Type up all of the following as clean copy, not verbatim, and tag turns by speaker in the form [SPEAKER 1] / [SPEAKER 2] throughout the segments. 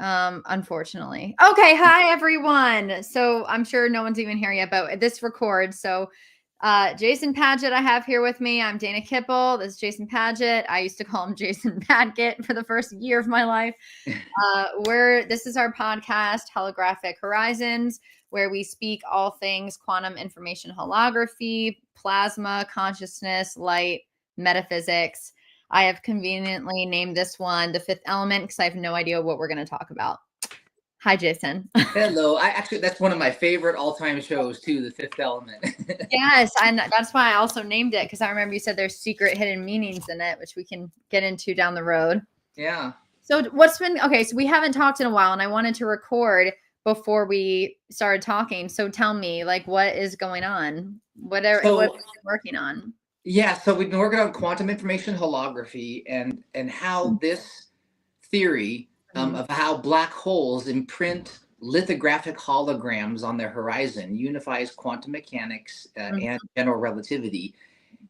[SPEAKER 1] unfortunately. Okay, hi everyone. So I'm sure no one's even here yet, but this records. So Jason Padgett I have here with me. I'm Dana Kipple. This is Jason Padgett. I used to call him Jason Padgett for the first year of my life. This is our podcast, Holographic Horizons, where we speak all things quantum information holography, plasma, consciousness, light, metaphysics. I have conveniently named this one the fifth element because I have no idea what we're going to talk about. Hi, Jason.
[SPEAKER 2] Hello. That's one of my favorite all-time shows too, The Fifth Element.
[SPEAKER 1] Yes, and that's why I also named it, because I remember you said there's secret hidden meanings in it, which we can get into down the road.
[SPEAKER 2] Yeah.
[SPEAKER 1] So so we haven't talked in a while, and I wanted to record before we started talking. So tell me, like, what is going on? What are you working on?
[SPEAKER 2] Yeah, so we've been working on quantum information holography and how this theory of how black holes imprint lithographic holograms on their horizon unifies quantum mechanics and general relativity,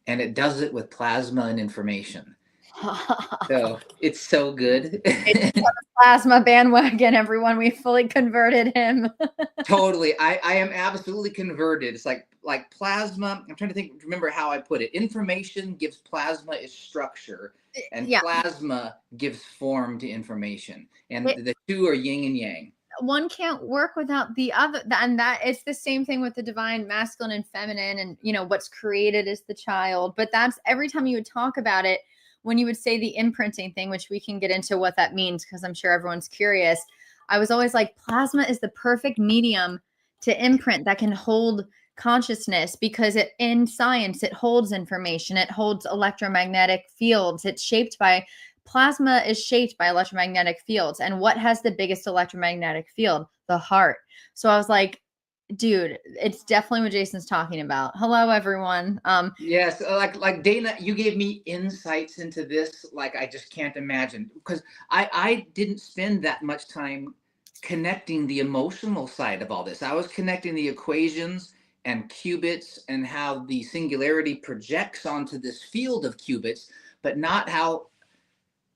[SPEAKER 2] and it does it with plasma and information. So it's so good.
[SPEAKER 1] It's the plasma bandwagon, everyone. We fully converted him.
[SPEAKER 2] Totally. I am absolutely converted. It's like plasma. I'm trying to remember how I put it. Information gives plasma its structure, and plasma gives form to information. And the two are yin and yang.
[SPEAKER 1] One can't work without the other. And that it's the same thing with the divine masculine and feminine, and what's created is the child. But that's every time you would talk about it, when you would say the imprinting thing, which we can get into what that means, because I'm sure everyone's curious. I was always like, plasma is the perfect medium to imprint that can hold consciousness, because in science, it holds information. It holds electromagnetic fields. Plasma is shaped by electromagnetic fields. And what has the biggest electromagnetic field? The heart. So I was like, dude, it's definitely what Jason's talking about. Hello, everyone.
[SPEAKER 2] Yes, like Dana, you gave me insights into this like I just can't imagine, because I didn't spend that much time connecting the emotional side of all this. I was connecting the equations and qubits and how the singularity projects onto this field of qubits, but not how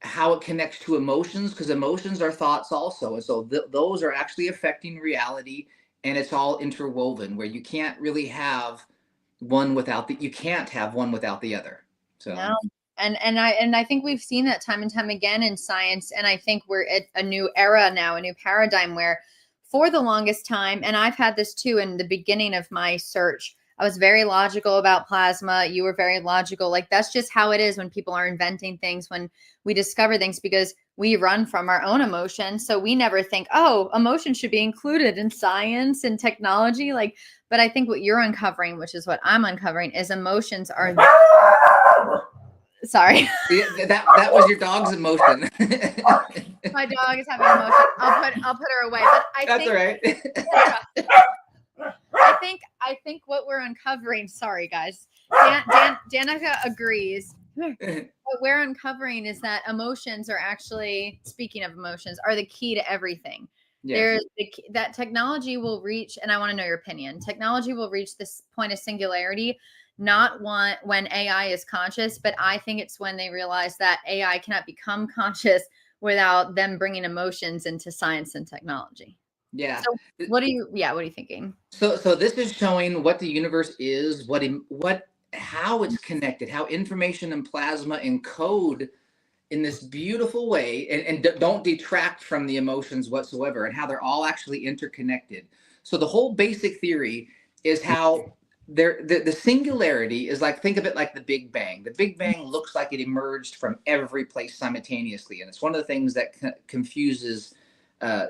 [SPEAKER 2] it connects to emotions, because emotions are thoughts also, and so those are actually affecting reality. And it's all interwoven, where you can't really have one without you can't have one without the other. So
[SPEAKER 1] no. And I think we've seen that time and time again in science. And I think we're at a new era now, a new paradigm, where for the longest time, and I've had this too in the beginning of my search, I was very logical about plasma. You were very logical. Like, that's just how it is when people are inventing things, when we discover things, because we run from our own emotions. So we never think, oh, emotion should be included in science and technology. But I think what you're uncovering, which is what I'm uncovering, is emotions are. Sorry.
[SPEAKER 2] that was your dog's emotion.
[SPEAKER 1] My dog is having emotion. I'll put her away. But
[SPEAKER 2] That's all right.
[SPEAKER 1] I think what we're uncovering, sorry guys, Danica agrees. What we're uncovering is that emotions are actually, speaking of emotions, are the key to everything. Yes. That technology will reach, and I want to know your opinion. Technology will reach this point of singularity, not when AI is conscious, but I think it's when they realize that AI cannot become conscious without them bringing emotions into science and technology.
[SPEAKER 2] Yeah.
[SPEAKER 1] So what are you thinking?
[SPEAKER 2] So this is showing what the universe is, how it's connected, how information and plasma encode in this beautiful way, and don't detract from the emotions whatsoever, and how they're all actually interconnected. So the whole basic theory is how the singularity is like, think of it like the Big Bang. The Big Bang looks like it emerged from every place simultaneously, and it's one of the things that confuses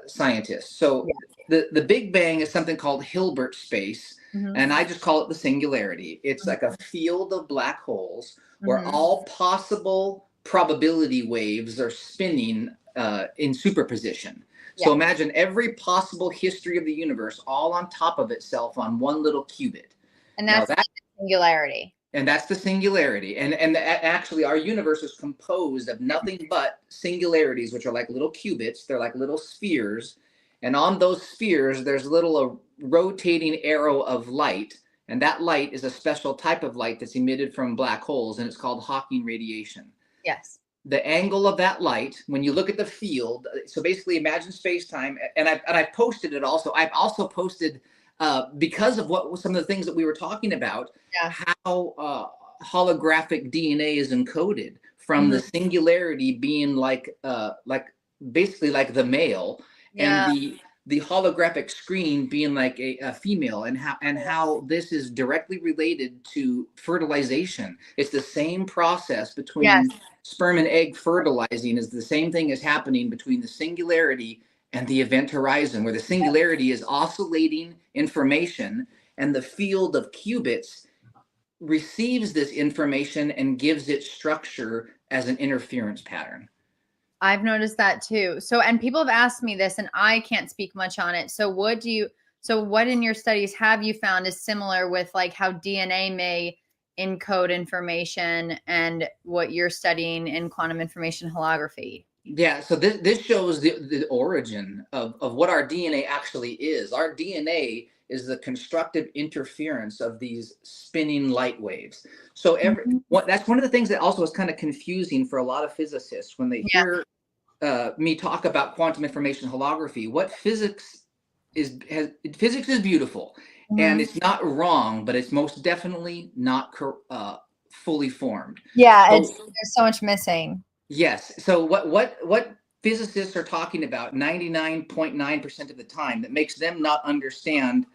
[SPEAKER 2] scientists. So the Big Bang is something called Hilbert space, and I just call it the singularity. It's like a field of black holes where all possible probability waves are spinning in superposition. So imagine every possible history of the universe all on top of itself on one little qubit.
[SPEAKER 1] And that's the singularity.
[SPEAKER 2] And that's the singularity. And actually, our universe is composed of nothing but singularities, which are like little qubits. They're like little spheres. And on those spheres, there's a little rotating arrow of light. And that light is a special type of light that's emitted from black holes, and it's called Hawking radiation.
[SPEAKER 1] Yes.
[SPEAKER 2] the angle of that light, when you look at the field, so basically imagine space-time, and I've posted it also. I've also posted, because of what some of the things that we were talking about,
[SPEAKER 1] Yeah.
[SPEAKER 2] how holographic DNA is encoded from the singularity being like basically like the male, and the holographic screen being like a female, and how this is directly related to fertilization. It's the same process between sperm and egg fertilizing, is the same thing is happening between the singularity and the event horizon, where the singularity is oscillating information, and the field of qubits receives this information and gives it structure as an interference pattern.
[SPEAKER 1] I've noticed that too. So, and people have asked me this, and I can't speak much on it. So what in your studies have you found is similar with like how DNA may encode information and what you're studying in quantum information holography?
[SPEAKER 2] Yeah, so this shows the origin of what our DNA actually is. Our DNA is the constructive interference of these spinning light waves. So that's one of the things that also is kind of confusing for a lot of physicists when they hear me talk about quantum information holography. What physics is beautiful, and it's not wrong, but it's most definitely not fully formed.
[SPEAKER 1] Yeah, there's so much missing.
[SPEAKER 2] Yes. So what physicists are talking about 99.9% of the time that makes them not understand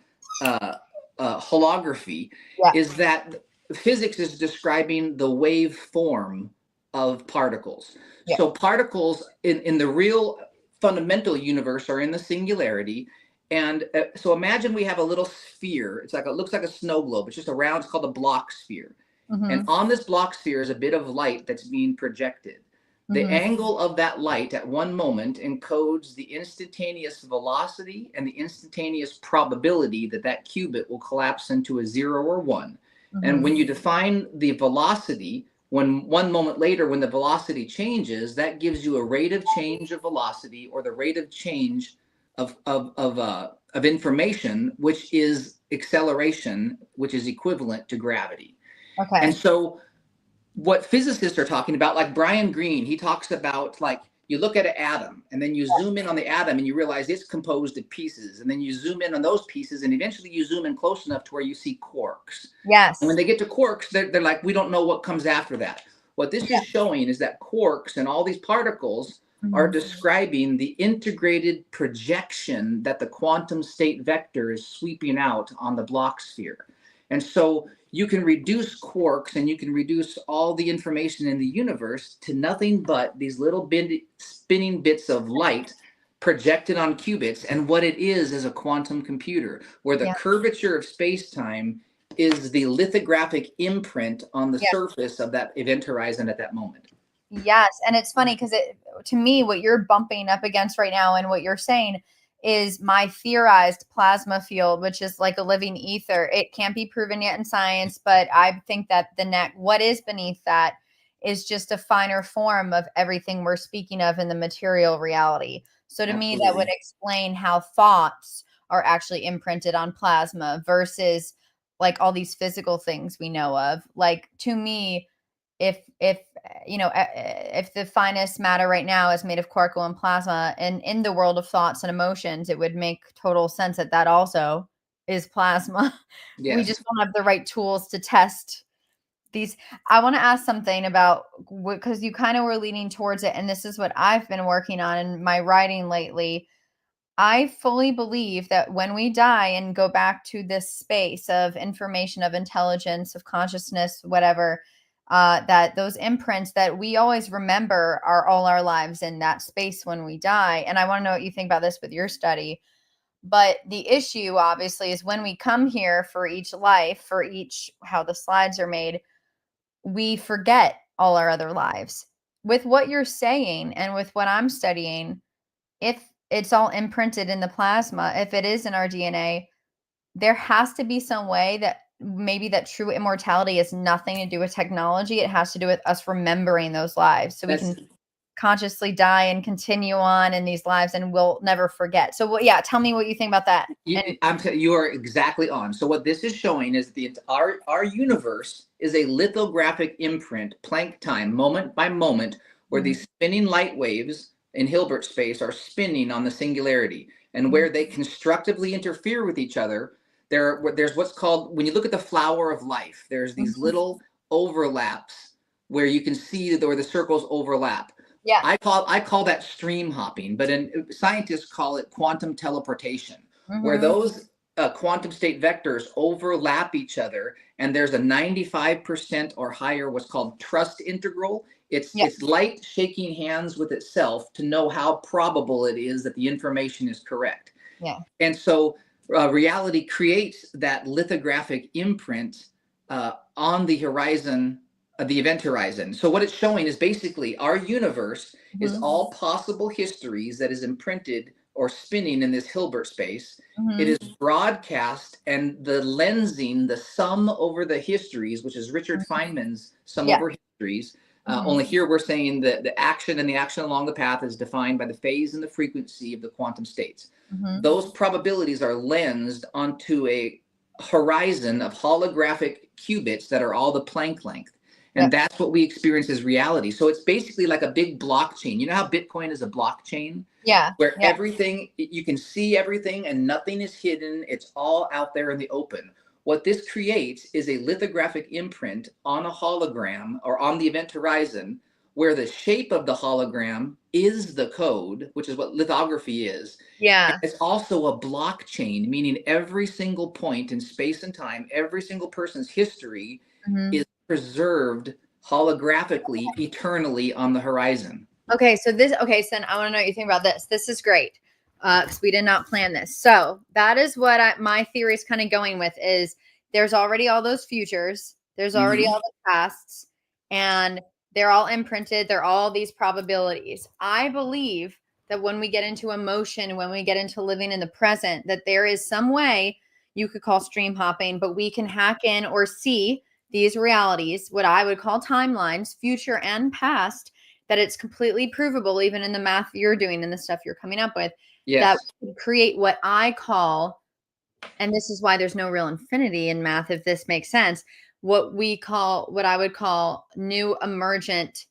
[SPEAKER 2] holography is that physics is describing the wave form of particles. So particles in the real fundamental universe are in the singularity. And so imagine we have a little sphere. It looks like a snow globe. It's just a round. It's called a block sphere. And on this block sphere is a bit of light that's being projected. The angle of that light at one moment encodes the instantaneous velocity and the instantaneous probability that that qubit will collapse into a 0 or 1. And when you define the velocity, when 1 moment later, when the velocity changes, that gives you a rate of change of velocity, or the rate of change of information, which is acceleration, which is equivalent to gravity.
[SPEAKER 1] Okay.
[SPEAKER 2] And so what physicists are talking about, like Brian Greene, he talks about, like, you look at an atom and then you zoom in on the atom and you realize it's composed of pieces, and then you zoom in on those pieces and eventually you zoom in close enough to where you see quarks.
[SPEAKER 1] Yes.
[SPEAKER 2] And when they get to quarks, they're like, we don't know what comes after that. What this is showing is that quarks and all these particles are describing the integrated projection that the quantum state vector is sweeping out on the block sphere. And so you can reduce quarks and you can reduce all the information in the universe to nothing but these little spinning bits of light projected on qubits. And what it is a quantum computer, where the curvature of space-time is the lithographic imprint on the surface of that event horizon at that moment.
[SPEAKER 1] Yes. And it's funny because to me, what you're bumping up against right now and what you're saying is my theorized plasma field, which is like a living ether. It can't be proven yet in science, but I think that what is beneath that is just a finer form of everything we're speaking of in the material reality. So to me, that would explain how thoughts are actually imprinted on plasma versus like all these physical things we know of. Like, to me, if the finest matter right now is made of quark and plasma, and in the world of thoughts and emotions, it would make total sense that also is plasma. We just don't have the right tools to test these. I want to ask something about, because you kind of were leaning towards it, and this is what I've been working on in my writing lately. I fully believe that when we die and go back to this space of information, of intelligence, of consciousness, whatever, that those imprints that we always remember are all our lives in that space when we die. And I want to know what you think about this with your study. But the issue, obviously, is when we come here for each life, for each, how the slides are made, we forget all our other lives. With what you're saying and with what I'm studying, if it's all imprinted in the plasma, if it is in our DNA, there has to be some way that maybe that true immortality has nothing to do with technology. It has to do with us remembering those lives, so we can consciously die and continue on in these lives, and we'll never forget. So tell me what you think about that.
[SPEAKER 2] You are exactly on. So what this is showing is our universe is a lithographic imprint, Planck time, moment by moment, where these spinning light waves in Hilbert space are spinning on the singularity, and where they constructively interfere with each other, there's what's called, when you look at the flower of life, there's these little overlaps where you can see where the circles overlap.
[SPEAKER 1] Yeah.
[SPEAKER 2] I call that stream hopping, but scientists call it quantum teleportation, where those quantum state vectors overlap each other, and there's a 95% or higher what's called trust integral. It's light shaking hands with itself to know how probable it is that the information is correct.
[SPEAKER 1] Yeah.
[SPEAKER 2] And so reality creates that lithographic imprint on the horizon, the event horizon. So what it's showing is basically our universe is all possible histories that is imprinted or spinning in this Hilbert space. It is broadcast, and the lensing, the sum over the histories, which is Richard Feynman's sum over histories. Only here we're saying that the action and the action along the path is defined by the phase and the frequency of the quantum states. Those probabilities are lensed onto a horizon of holographic qubits that are all the Planck length. And that's what we experience as reality. So it's basically like a big blockchain. You know how Bitcoin is a blockchain?
[SPEAKER 1] Yeah.
[SPEAKER 2] Where everything, you can see everything and nothing is hidden. It's all out there in the open. What this creates is a lithographic imprint on a hologram or on the event horizon, where the shape of the hologram is the code, which is what lithography is.
[SPEAKER 1] Yeah.
[SPEAKER 2] And it's also a blockchain, meaning every single point in space and time, every single person's history is preserved holographically, eternally on the horizon.
[SPEAKER 1] Okay, so then I want to know what you think about this. This is great, because we did not plan this. So that is what my theory is kind of going with, is there's already all those futures, there's already all the pasts, and they're all imprinted. They're all these probabilities. I believe that when we get into emotion, when we get into living in the present, that there is some way you could call stream hopping, but we can hack in or see these realities, what I would call timelines, future and past, that it's completely provable, even in the math you're doing and the stuff you're coming up with, that would create what I call, and this is why there's no real infinity in math, if this makes sense, what I would call new emergent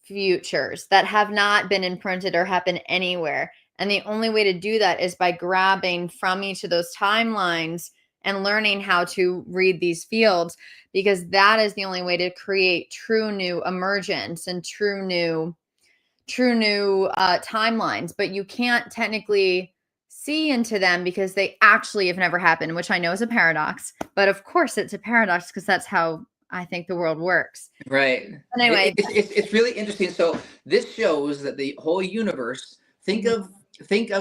[SPEAKER 1] futures that have not been imprinted or happened anywhere. And the only way to do that is by grabbing from each of those timelines and learning how to read these fields, because that is the only way to create true new emergence and true new timelines. But you can't technically see into them because they actually have never happened, which I know is a paradox. But of course it's a paradox, because that's how I think the world works.
[SPEAKER 2] Right.
[SPEAKER 1] Anyway,
[SPEAKER 2] it's really interesting. So this shows that the whole universe, think of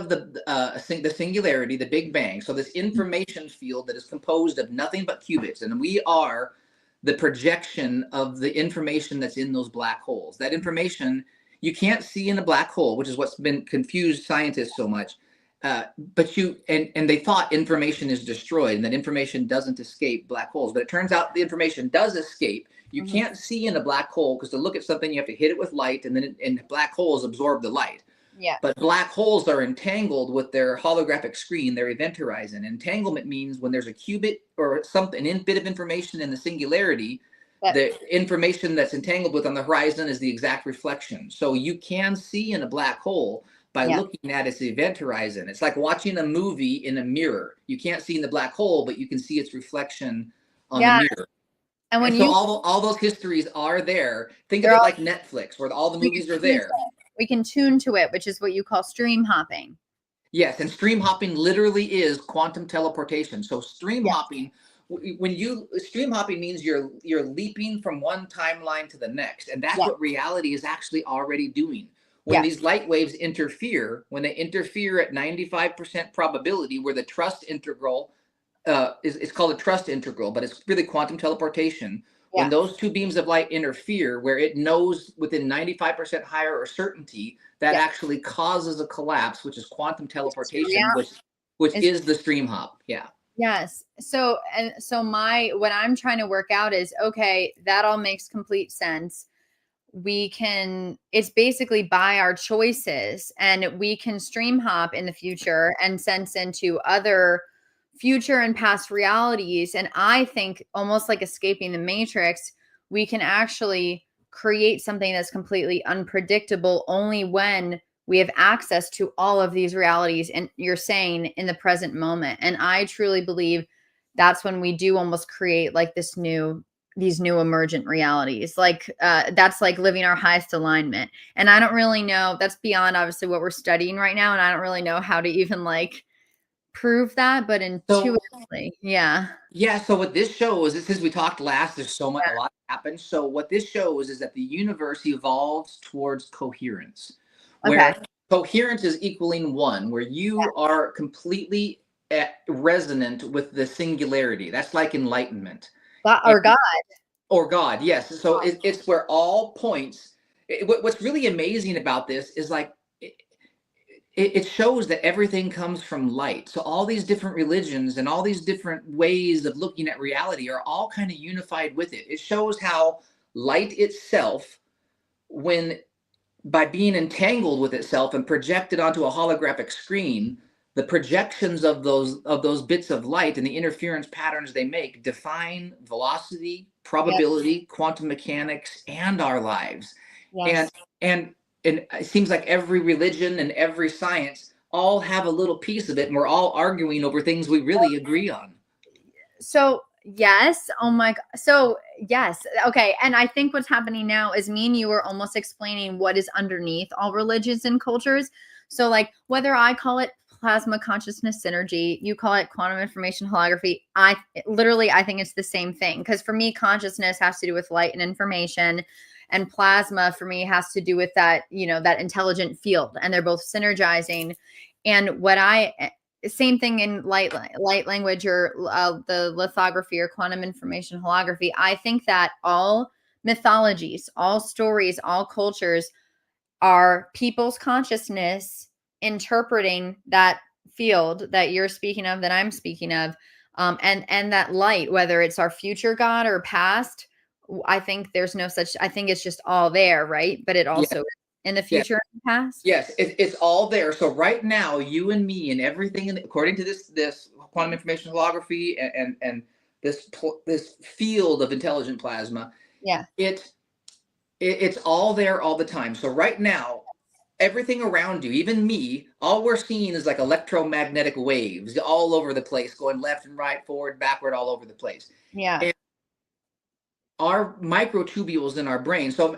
[SPEAKER 2] the singularity, the Big Bang. So this information field that is composed of nothing but qubits, and we are the projection of the information that's in those black holes. That information you can't see in a black hole, which is what's been confused scientists so much. But they thought information is destroyed and that information doesn't escape black holes. But it turns out the information does escape. You can't see in a black hole, because to look at something, you have to hit it with light, and then black holes absorb the light.
[SPEAKER 1] Yeah.
[SPEAKER 2] But black holes are entangled with their holographic screen, their event horizon. Entanglement means when there's a qubit or an bit of information in the singularity, the information that's entangled with on the horizon is the exact reflection. So you can see in a black hole by looking at its event horizon. It's like watching a movie in a mirror. You can't see in the black hole, but you can see its reflection on the mirror. And so all those histories are there. Think of it like Netflix, where all the movies are there.
[SPEAKER 1] We can tune to it, which is what you call stream hopping.
[SPEAKER 2] Yes, and stream hopping literally is quantum teleportation. So stream hopping, stream hopping means you're leaping from one timeline to the next, and that's what reality is actually already doing. When these light waves interfere, when they interfere at 95% probability, where the trust integral it's called a trust integral, but it's really quantum teleportation. When those two beams of light interfere, where it knows within 95% higher or certainty, that actually causes a collapse, which is quantum teleportation, which is the stream hop. Yeah.
[SPEAKER 1] Yes. So what I'm trying to work out is, okay, that all makes complete sense. It's basically by our choices, and we can stream hop in the future and sense into other future and past realities. And I think, almost like escaping the matrix, we can actually create something that's completely unpredictable only when we have access to all of these realities. And you're saying in the present moment. And I truly believe that's when we do almost create like these new emergent realities. Like that's like living our highest alignment. And I don't really know, that's beyond obviously what we're studying right now. And I don't really know how to even like prove that, but intuitively, yeah.
[SPEAKER 2] Yeah. So what this shows is, since we talked last, there's so much, a lot happened. So what this shows is that the universe evolves towards coherence, where
[SPEAKER 1] Okay.
[SPEAKER 2] coherence is equaling one, where you are completely resonant with the singularity. That's like enlightenment.
[SPEAKER 1] Or God.
[SPEAKER 2] Or God, yes. So it's where all points. What's really amazing about this is like it shows that everything comes from light. So all these different religions and all these different ways of looking at reality are all kind of unified with it. It shows how light itself, when by being entangled with itself and projected onto a holographic screen, the projections of those bits of light and the interference patterns they make define velocity, probability, quantum mechanics, and our lives.
[SPEAKER 1] Yes.
[SPEAKER 2] And it seems like every religion and every science all have a little piece of it, and we're all arguing over things we really agree on.
[SPEAKER 1] So yes. Oh my God. So yes. Okay. And I think what's happening now is me and you are almost explaining what is underneath all religions and cultures. So like whether I call it plasma consciousness synergy, you call it quantum information holography, I think it's the same thing. Because for me, consciousness has to do with light and information, and plasma for me has to do with that, that intelligent field, and they're both synergizing. And same thing in light language, or the lithography or quantum information holography. I think that all mythologies, all stories, all cultures are people's consciousness interpreting that field that you're speaking of, that I'm speaking of, and that light, whether it's our future God or past. I think there's no such. I think it's just all there, right? But it also is in the future and past.
[SPEAKER 2] Yes, it's all there. So right now, you and me and everything, according to this quantum information holography and this field of intelligent plasma, it's all there all the time. So right now, everything around you, even me, all we're seeing is like electromagnetic waves all over the place, going left and right, forward, backward, all over the place.
[SPEAKER 1] Yeah.
[SPEAKER 2] And our microtubules in our brain. So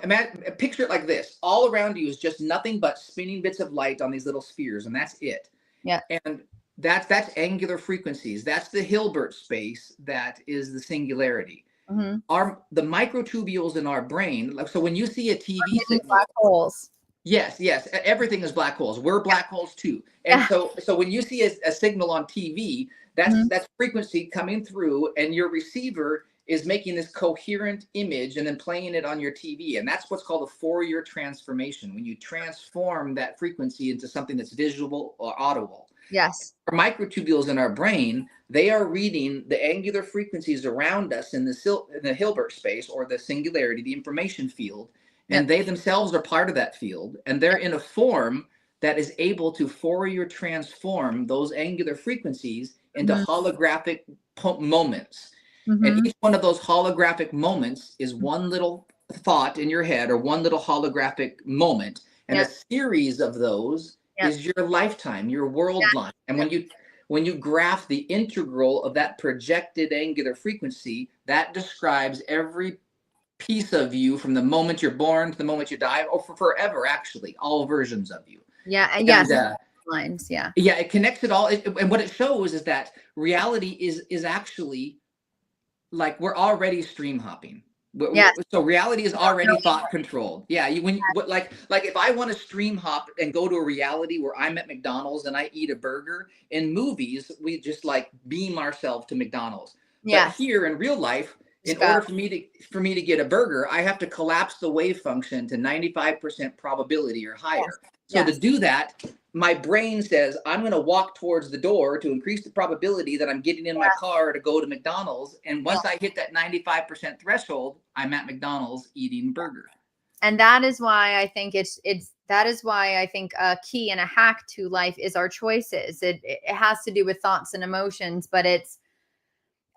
[SPEAKER 2] picture it like this. All around you is just nothing but spinning bits of light on these little spheres, and that's it.
[SPEAKER 1] Yeah.
[SPEAKER 2] And that's angular frequencies. That's the Hilbert space. That is the singularity.
[SPEAKER 1] Mm-hmm.
[SPEAKER 2] The microtubules in our brain. So when you see a TV signal,
[SPEAKER 1] black holes.
[SPEAKER 2] Yes, everything is black holes. We're black holes too. And so when you see a signal on TV, that's frequency coming through, and your receiver is making this coherent image and then playing it on your TV. And that's what's called a Fourier transformation, when you transform that frequency into something that's visual or audible.
[SPEAKER 1] Yes.
[SPEAKER 2] Our microtubules in our brain, they are reading the angular frequencies around us in the Hilbert space, or the singularity, the information field. And they themselves are part of that field, and they're in a form that is able to Fourier transform those angular frequencies into holographic moments. And each one of those holographic moments is one little thought in your head, or one little holographic moment. And a series of those is your lifetime, your world line. And when you graph the integral of that projected angular frequency, that describes every piece of you from the moment you're born to the moment you die, or for forever, actually, all versions of you.
[SPEAKER 1] Lines.
[SPEAKER 2] It connects it all. And what it shows is that reality is actually like, we're already stream hopping. So reality is already thought controlled. Like if I want to stream hop and go to a reality where I'm at McDonald's and I eat a burger, in movies we just like beam ourselves to McDonald's. But here in real life, in order for me to get a burger, I have to collapse the wave function to 95% probability or higher. So to do that, my brain says, I'm going to walk towards the door to increase the probability that I'm getting in my car to go to McDonald's. And once I hit that 95% threshold, I'm at McDonald's eating burger.
[SPEAKER 1] And that is why I think that is why I think a key and a hack to life is our choices. It has to do with thoughts and emotions, but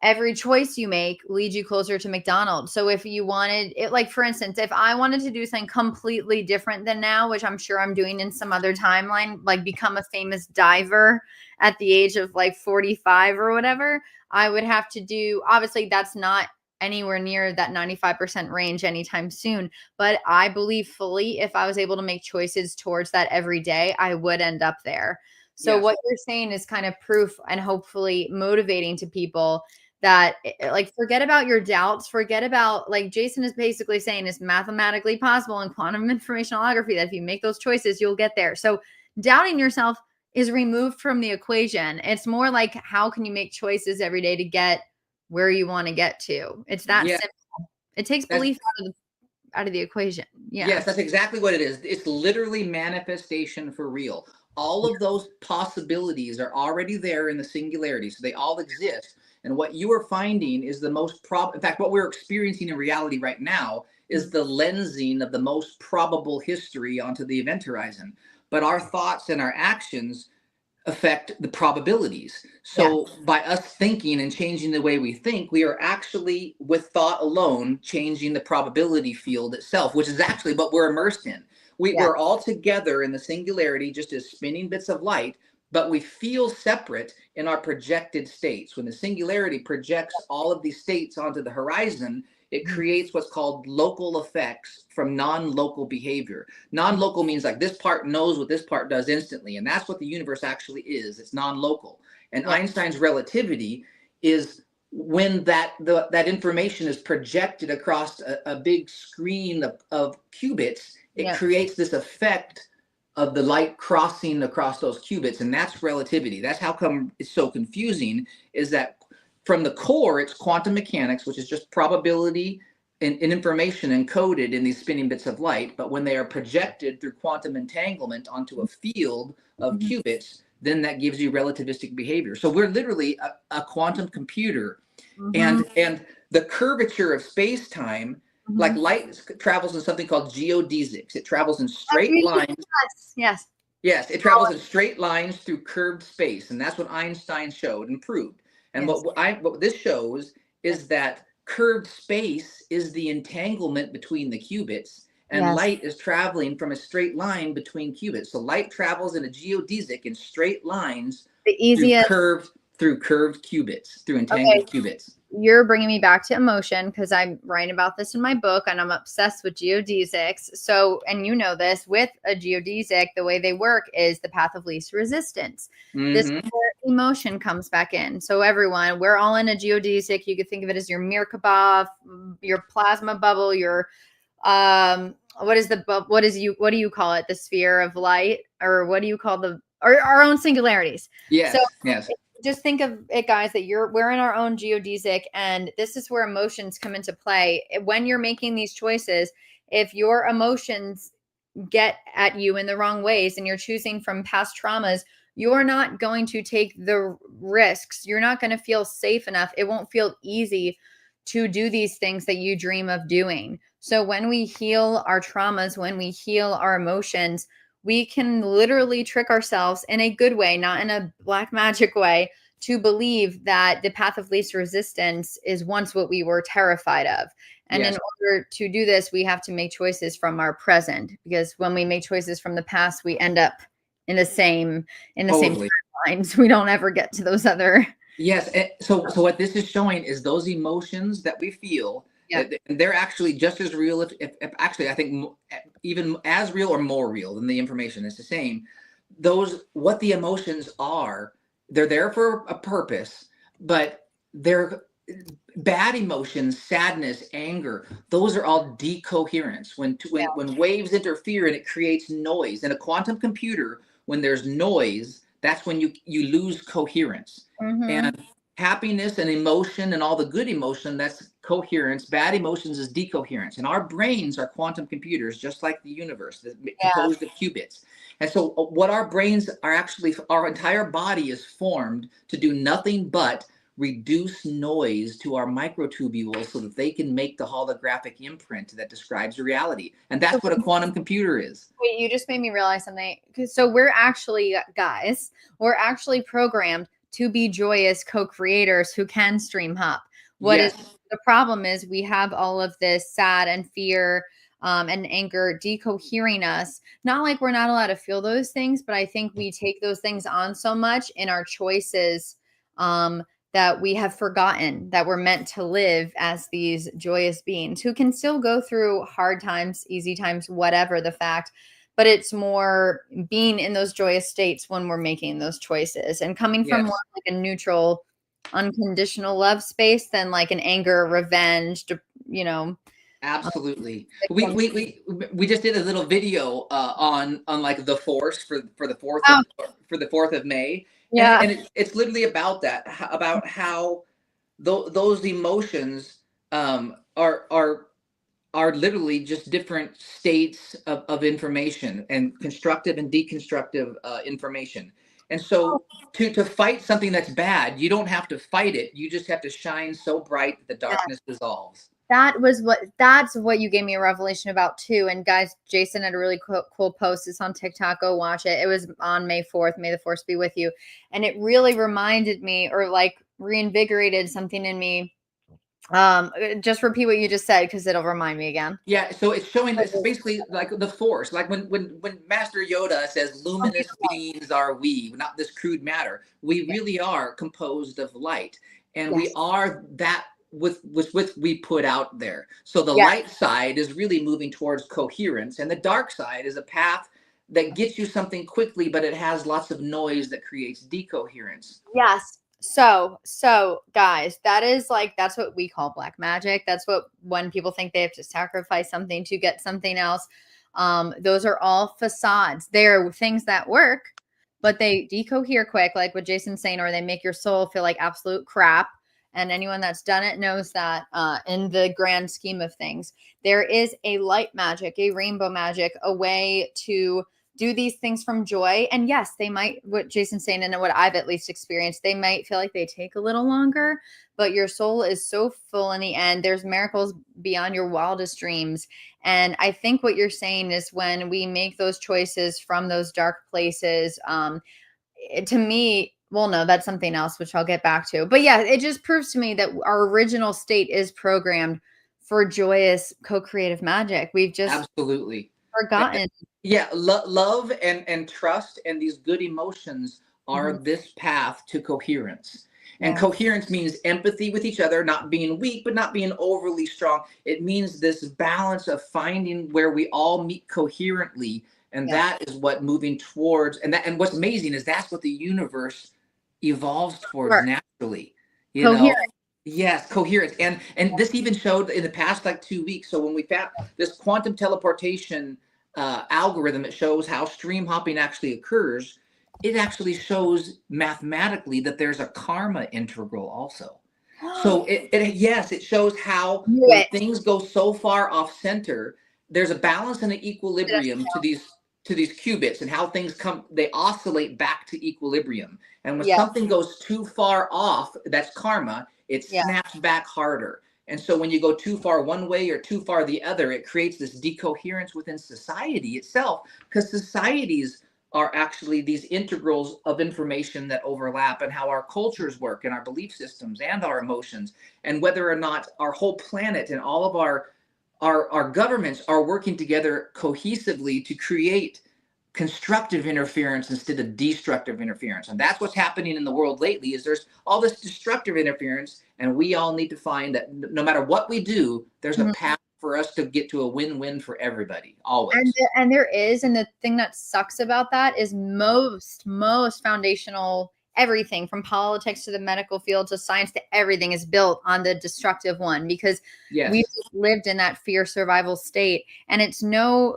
[SPEAKER 1] every choice you make leads you closer to McDonald's. So if you wanted it, like for instance, if I wanted to do something completely different than now, which I'm sure I'm doing in some other timeline, like become a famous diver at the age of like 45 or whatever, I would have to do, obviously that's not anywhere near that 95% range anytime soon. But I believe fully if I was able to make choices towards that every day, I would end up there. So
[SPEAKER 2] Yes.
[SPEAKER 1] what you're saying is kind of proof and hopefully motivating to people that like forget about your doubts, forget about, like Jason is basically saying, it's mathematically possible in quantum information holography that if you make those choices, you'll get there. So doubting yourself is removed from the equation. It's more like, how can you make choices every day to get where you want to get to? It's that simple. It takes belief out of the equation. Yeah.
[SPEAKER 2] Yes, that's exactly what it is. It's literally manifestation for real. All of those possibilities are already there in the singularity, so they all exist. And what you are finding is the most in fact, what we're experiencing in reality right now is the lensing of the most probable history onto the event horizon. But our thoughts and our actions affect the probabilities. So by us thinking and changing the way we think, we are actually, with thought alone, changing the probability field itself, which is actually what we're immersed in. We're all together in the singularity, just as spinning bits of light, but we feel separate in our projected states. When the singularity projects all of these states onto the horizon, it creates what's called local effects from non-local behavior. Non-local means like this part knows what this part does instantly, and that's what the universe actually is. It's non-local. And Einstein's relativity is when that information is projected across a big screen of qubits, it creates this effect of the light crossing across those qubits, and that's relativity. That's how come it's so confusing, is that from the core, it's quantum mechanics, which is just probability and information encoded in these spinning bits of light. But when they are projected through quantum entanglement onto a field of qubits, then that gives you relativistic behavior. So we're literally a quantum computer. And the curvature of space-time, like light travels in something called geodesics. It travels in straight lines.
[SPEAKER 1] Yes.
[SPEAKER 2] It travels in straight lines through curved space. And that's what Einstein showed and proved. And what this shows is that curved space is the entanglement between the qubits, and light is traveling from a straight line between qubits. So light travels in a geodesic in straight lines through curved qubits, through entangled qubits.
[SPEAKER 1] You're bringing me back to emotion because I'm writing about this in my book and I'm obsessed with geodesics. So, and you know this, with a geodesic, the way they work is the path of least resistance. This is where emotion comes back in. So everyone, we're all in a geodesic. You could think of it as your Mirkabov, your plasma bubble, your what do you call it? The sphere of light, or what do you call our own singularities?
[SPEAKER 2] Yes.
[SPEAKER 1] So
[SPEAKER 2] yes.
[SPEAKER 1] Just think of it, guys, that we're in our own geodesic, and this is where emotions come into play. When you're making these choices, if your emotions get at you in the wrong ways and you're choosing from past traumas, you're not going to take the risks. You're not going to feel safe enough. It won't feel easy to do these things that you dream of doing. So when we heal our traumas, when we heal our emotions, we can literally trick ourselves in a good way, not in a black magic way, to believe that the path of least resistance is once what we were terrified of. And in order to do this, we have to make choices from our present, because when we make choices from the past, we end up in the same timelines. We don't ever get to those other.
[SPEAKER 2] Yes. So what this is showing is those emotions that we feel, they're actually just as real, if actually I think even as real or more real than the information. It's the same. What the emotions are, they're there for a purpose, but they're bad emotions, sadness, anger. Those are all decoherence. When waves interfere and it creates noise. In a quantum computer, when there's noise, that's when you lose coherence. And happiness and emotion and all the good emotion, that's coherence. Bad emotions is decoherence. And our brains are quantum computers, just like the universe, composed of qubits. And so what our brains are actually, our entire body is formed to do nothing but reduce noise to our microtubules so that they can make the holographic imprint that describes reality. And that's what a quantum computer is.
[SPEAKER 1] Wait, you just made me realize something. So we're actually, guys, we're actually programmed to be joyous co-creators who can stream hop. What is
[SPEAKER 2] Yes.
[SPEAKER 1] the problem is we have all of this sad and fear and anger decohering us. Not like we're not allowed to feel those things, but I think we take those things on so much in our choices that we have forgotten that we're meant to live as these joyous beings who can still go through hard times, easy times, whatever the fact. But it's more being in those joyous states when we're making those choices and coming from more
[SPEAKER 2] Yes.
[SPEAKER 1] like a neutral, unconditional love space than like an anger, revenge, you know.
[SPEAKER 2] Absolutely. We just did a little video on like the force for the
[SPEAKER 1] Oh,
[SPEAKER 2] for the 4th of May, and
[SPEAKER 1] yeah.
[SPEAKER 2] it's literally about that, about how those emotions are literally just different states of information, and constructive and deconstructive information. And so to fight something that's bad, you don't have to fight it. You just have to shine so bright that the darkness dissolves.
[SPEAKER 1] That's what you gave me a revelation about too. And guys, Jason had a really cool post. It's on TikTok. Go watch it. It was on May 4th. May the force be with you. And it really reminded me, or like reinvigorated something in me. Just repeat what you just said because it'll remind me again.
[SPEAKER 2] Yeah, so it's showing, it's basically like the force, like when Master Yoda says luminous beings are we, not this crude matter. We really are composed of light, and we
[SPEAKER 1] Yes.
[SPEAKER 2] are that with we put out there. So the
[SPEAKER 1] Yes.
[SPEAKER 2] light side is really moving towards coherence, and the dark side is a path that gets you something quickly, but it has lots of noise that creates decoherence.
[SPEAKER 1] Yes. So guys, that's what we call black magic. That's what, when people think they have to sacrifice something to get something else. Those are all facades. They're things that work, but they decohere quick, like what Jason's saying, or they make your soul feel like absolute crap. And anyone that's done it knows that in the grand scheme of things, there is a light magic, a rainbow magic, a way to do these things from joy. And yes, they might, what Jason's saying, and what I've at least experienced, they might feel like they take a little longer, but your soul is so full in the end. There's miracles beyond your wildest dreams. And I think what you're saying is when we make those choices from those dark places, to me, well, no, that's something else, which I'll get back to. But yeah, it just proves to me that our original state is programmed for joyous co-creative magic. We've just
[SPEAKER 2] Absolutely.
[SPEAKER 1] forgotten.
[SPEAKER 2] Yeah, love and trust and these good emotions are this path to coherence. And
[SPEAKER 1] Yeah.
[SPEAKER 2] coherence means empathy with each other, not being weak, but not being overly strong. It means this balance of finding where we all meet coherently. And
[SPEAKER 1] Yeah.
[SPEAKER 2] that is what moving towards, and what's amazing is that's what the universe evolves towards
[SPEAKER 1] Sure.
[SPEAKER 2] naturally. You know,
[SPEAKER 1] Coherent.
[SPEAKER 2] yes, coherence. And this even showed in the past like 2 weeks. So when we found this quantum teleportation algorithm, it shows how stream hopping actually occurs. It actually shows mathematically that there's a karma integral also. So yes, it shows how
[SPEAKER 1] Knew
[SPEAKER 2] when
[SPEAKER 1] it.
[SPEAKER 2] things go so far off center, there's a balance and an equilibrium to these qubits, and how things come, they oscillate back to equilibrium. And when
[SPEAKER 1] Yeah.
[SPEAKER 2] something goes too far off, that's karma, it
[SPEAKER 1] Yeah.
[SPEAKER 2] snaps back harder. And so when you go too far one way or too far the other, it creates this decoherence within society itself, because societies are actually these integrals of information that overlap, and how our cultures work and our belief systems and our emotions, and whether or not our whole planet and all of our governments are working together cohesively to create constructive interference instead of destructive interference. And that's what's happening in the world lately, is there's all this destructive interference, and we all need to find that no matter what we do, there's a path for us to get to a win-win for everybody, always.
[SPEAKER 1] And there is, and the thing that sucks about that is most foundational, everything from politics to the medical field to science to everything is built on the destructive one, because
[SPEAKER 2] Yes.
[SPEAKER 1] we've lived in that fear survival state. And it's no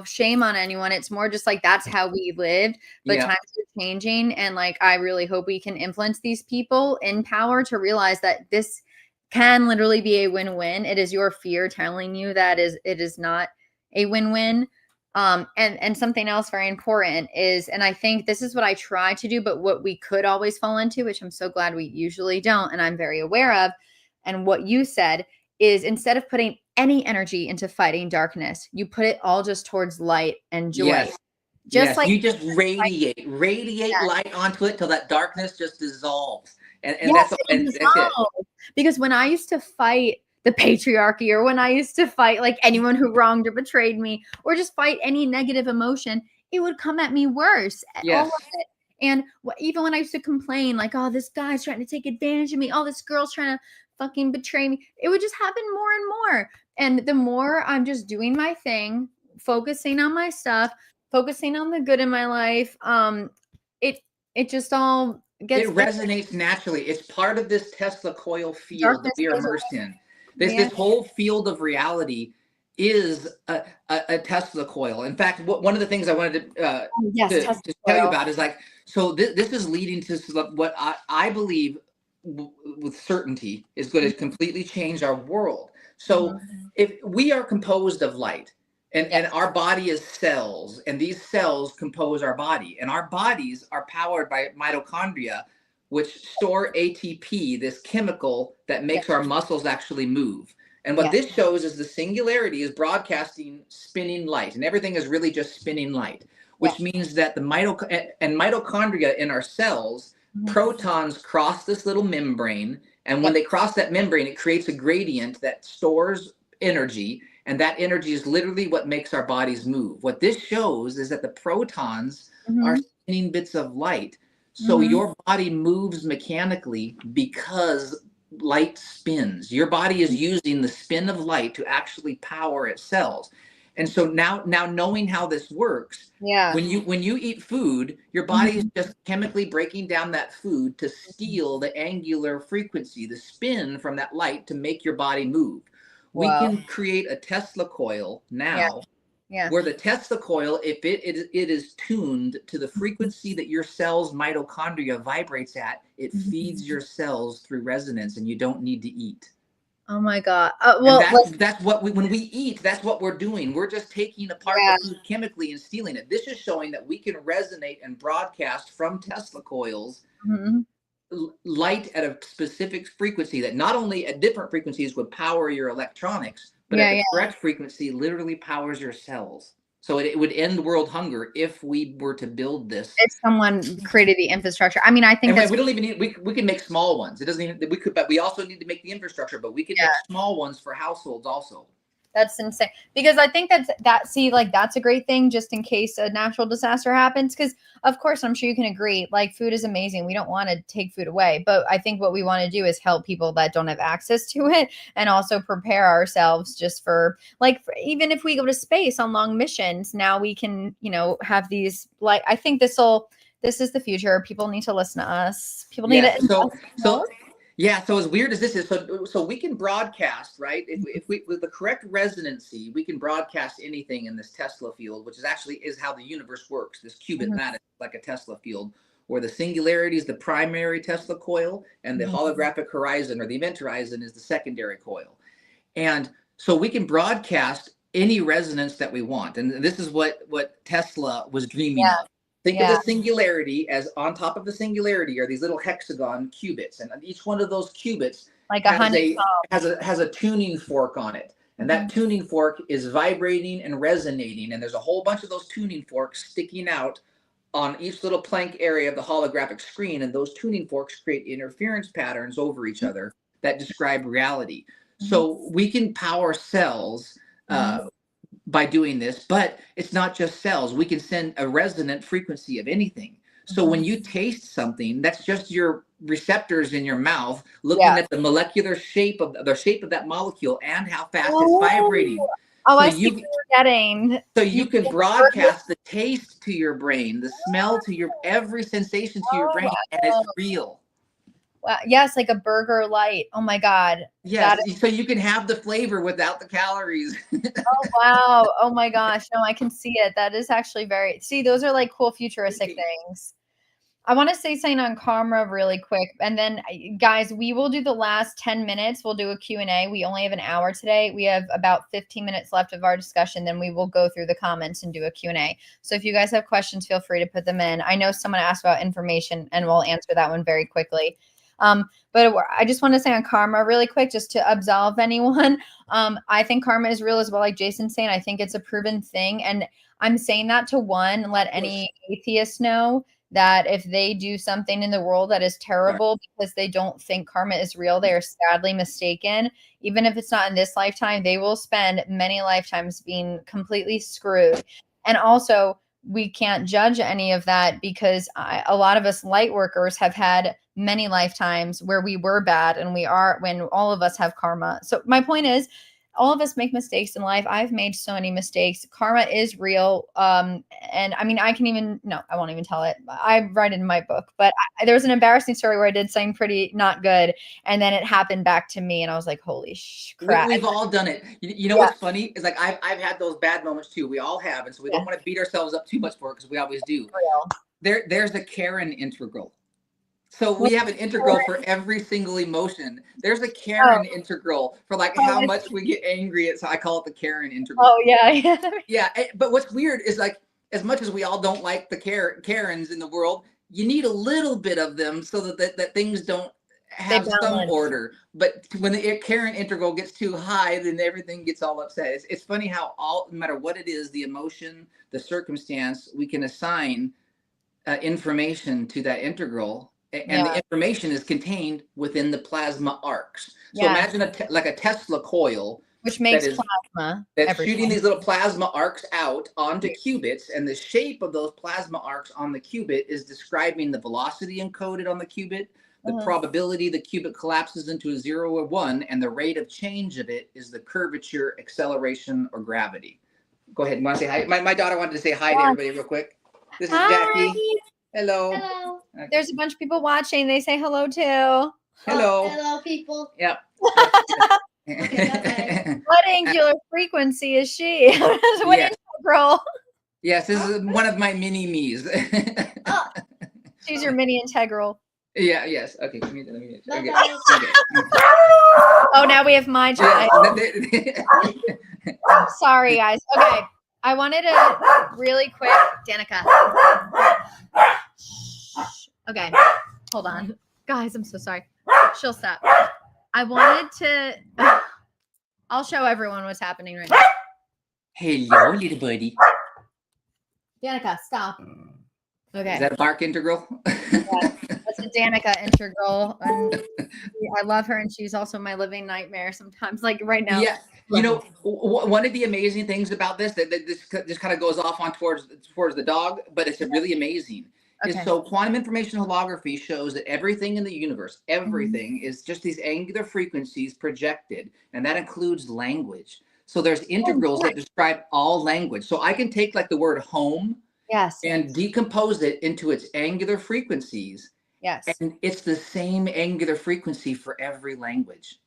[SPEAKER 1] shame on anyone. It's more just like that's how we lived, but
[SPEAKER 2] Yeah.
[SPEAKER 1] times are changing. And like I really hope we can influence these people in power to realize that this can literally be a win-win. It is your fear telling you that it is not a win-win. And something else very important is, and I think this is what I try to do, but what we could always fall into, which I'm so glad we usually don't, and I'm very aware of, and what you said is, instead of putting any energy into fighting darkness, you put it all just towards light and joy.
[SPEAKER 2] Yes.
[SPEAKER 1] Just
[SPEAKER 2] Yes,
[SPEAKER 1] like,
[SPEAKER 2] you just radiate
[SPEAKER 1] yes,
[SPEAKER 2] light onto it till that darkness just dissolves. And that's
[SPEAKER 1] yes,
[SPEAKER 2] all,
[SPEAKER 1] it'll
[SPEAKER 2] and that's it.
[SPEAKER 1] dissolve. Because when I used to fight the patriarchy, or when I used to fight like anyone who wronged or betrayed me, or just fight any negative emotion, it would come at me worse. All of
[SPEAKER 2] Yes.
[SPEAKER 1] it. And even when I used to complain, like, oh, this guy's trying to take advantage of me, oh, this girl's trying to fucking betray me, it would just happen more and more. And the more I'm just doing my thing, focusing on my stuff, focusing on the good in my life, it it just all gets
[SPEAKER 2] It
[SPEAKER 1] better.
[SPEAKER 2] resonates naturally. It's part of this Tesla coil field that
[SPEAKER 1] Darkness
[SPEAKER 2] we are
[SPEAKER 1] goes
[SPEAKER 2] immersed in.
[SPEAKER 1] away.
[SPEAKER 2] This whole field of reality is a Tesla coil. In fact, one of the things I wanted
[SPEAKER 1] Yes, Tesla
[SPEAKER 2] to tell you
[SPEAKER 1] coil.
[SPEAKER 2] about is like, so this is leading to what I believe with certainty is going to completely change our world. So if we are composed of light, and our body is cells, and these cells compose our body, and our bodies are powered by mitochondria, which store ATP, this chemical that makes our muscles actually move. And what this shows is the singularity is broadcasting spinning light, and everything is really just spinning light, which means that the mitochondria in our cells, protons cross this little membrane, and when they cross that membrane, it creates a gradient that stores energy, and that energy is literally what makes our bodies move. What this shows is that the protons are spinning bits of light. So your body moves mechanically because light spins. Your body is using the spin of light to actually power its cells. And so now knowing how this works, when you eat food, your body is just chemically breaking down that food to steal the angular frequency, the spin from that light to make your body move. We can create a Tesla coil now where the Tesla coil, if it is tuned to the frequency that your cell's mitochondria vibrates at, it feeds your cells through resonance, and you don't need to eat.
[SPEAKER 1] Oh my God.
[SPEAKER 2] That's what when we eat, that's what we're doing. We're just taking apart the food chemically and stealing it. This is showing that we can resonate and broadcast from Tesla coils light at a specific frequency that not only at different frequencies would power your electronics, but at the correct frequency literally powers your cells. So it would end world hunger if we were to build this.
[SPEAKER 1] If someone created the infrastructure. I mean, I think
[SPEAKER 2] we don't even need, we can make small ones. It doesn't even, we could, but we also need to make the infrastructure, but we can make small ones for households also.
[SPEAKER 1] That's insane. Because I think that's a great thing just in case a natural disaster happens. Because of course, I'm sure you can agree, like food is amazing. We don't want to take food away, but I think what we want to do is help people that don't have access to it, and also prepare ourselves just for even if we go to space on long missions, now we can, have these, I think this is the future. People need to listen to us. People need to.
[SPEAKER 2] Yeah, so as weird as this is, so we can broadcast, right? If we with the correct resonancy, we can broadcast anything in this Tesla field, which is how the universe works. This qubit lattice, like a Tesla field, where the singularity is the primary Tesla coil, and the holographic horizon or the event horizon is the secondary coil. And so we can broadcast any resonance that we want, and this is what Tesla was dreaming of. Think of the singularity as on top of the singularity are these little hexagon qubits, and each one of those qubits has a tuning fork on it, and that tuning fork is vibrating and resonating, and there's a whole bunch of those tuning forks sticking out on each little Planck area of the holographic screen, and those tuning forks create interference patterns over each other that describe reality. So we can power cells by doing this, but it's not just cells. We can send a resonant frequency of anything. So when you taste something, that's just your receptors in your mouth looking at the molecular shape of that molecule and how fast it's vibrating.
[SPEAKER 1] Oh, I see what you're getting.
[SPEAKER 2] So you can broadcast the taste to your brain, the smell to your every sensation to your brain, and it's real.
[SPEAKER 1] Wow. Yes, like a burger light. Oh my God.
[SPEAKER 2] Yes. So you can have the flavor without the calories.
[SPEAKER 1] Oh wow. Oh my gosh. No, I can see it. That is actually those are like cool futuristic things. I want to say something on karma really quick. And then guys, we will do the last 10 minutes. We'll do a Q&A. We only have an hour today. We have about 15 minutes left of our discussion. Then we will go through the comments and do a Q&A. So if you guys have questions, feel free to put them in. I know someone asked about information and we'll answer that one very quickly. But I just want to say on karma really quick, just to absolve anyone. I think karma is real as well. Like Jason's saying, I think it's a proven thing. And I'm saying that to one, let any atheist know that if they do something in the world that is terrible because they don't think karma is real, they are sadly mistaken. Even if it's not in this lifetime, they will spend many lifetimes being completely screwed. And also, we can't judge any of that because a lot of us light workers have had many lifetimes where we were bad, and we are, when all of us have karma. So my point is, all of us make mistakes in life. I've made so many mistakes. Karma is real. And I mean, I won't even tell it. I write it in my book, but there was an embarrassing story where I did something pretty not good. And then it happened back to me. And I was like, holy crap.
[SPEAKER 2] We've all done it. You know what's funny is, like, I've had those bad moments too. We all have. And so we don't want to beat ourselves up too much for it, because we always do. There's the Karen integral. So we have an integral for every single emotion. There's a Karen integral for, like, how much we get angry at. So I call it the Karen integral.
[SPEAKER 1] Oh yeah.
[SPEAKER 2] Yeah. But what's weird is, like, as much as we all don't like the Karens in the world, you need a little bit of them so that things don't have some order. But when the Karen integral gets too high, then everything gets all upset. It's funny how no matter what it is, the emotion, the circumstance, we can assign information to that integral. And the information is contained within the plasma arcs. So imagine like a Tesla coil,
[SPEAKER 1] which makes plasma.
[SPEAKER 2] That's shooting these little plasma arcs out onto qubits, and the shape of those plasma arcs on the qubit is describing the velocity encoded on the qubit, the probability the qubit collapses into a 0 or 1, and the rate of change of it is the curvature, acceleration, or gravity. Go ahead. You want to say hi? My daughter wanted to say hi to everybody real quick. This is Jackie. Hello.
[SPEAKER 1] Hello. Okay. There's a bunch of people watching. They say hello too.
[SPEAKER 2] Hello.
[SPEAKER 3] Hello, people.
[SPEAKER 2] Yep.
[SPEAKER 1] What angular frequency is she? What integral?
[SPEAKER 2] Yes, this is one of my mini me's.
[SPEAKER 1] She's your mini integral.
[SPEAKER 2] Yeah. Yes. Okay. Let me. Okay.
[SPEAKER 1] Oh, now we have my child. Sorry, guys. Okay. I wanted to really quick, Danica. Okay, hold on. Guys, I'm so sorry. She'll stop. I wanted to, I'll show everyone what's happening right now.
[SPEAKER 2] Hello, little buddy.
[SPEAKER 1] Danica, stop. Okay.
[SPEAKER 2] Is that a bark integral?
[SPEAKER 1] Yeah, that's a Danica integral. And I love her, and she's also my living nightmare sometimes, like right now.
[SPEAKER 2] Yeah. You know, one of the amazing things about this, that this kind of goes off on towards the dog, but it's really amazing. Okay. So quantum information holography shows that everything in the universe, everything is just these angular frequencies projected, and that includes language. So there's integrals that describe all language. So I can take, like, the word home and decompose it into its angular frequencies.
[SPEAKER 1] Yes.
[SPEAKER 2] And it's the same angular frequency for every language.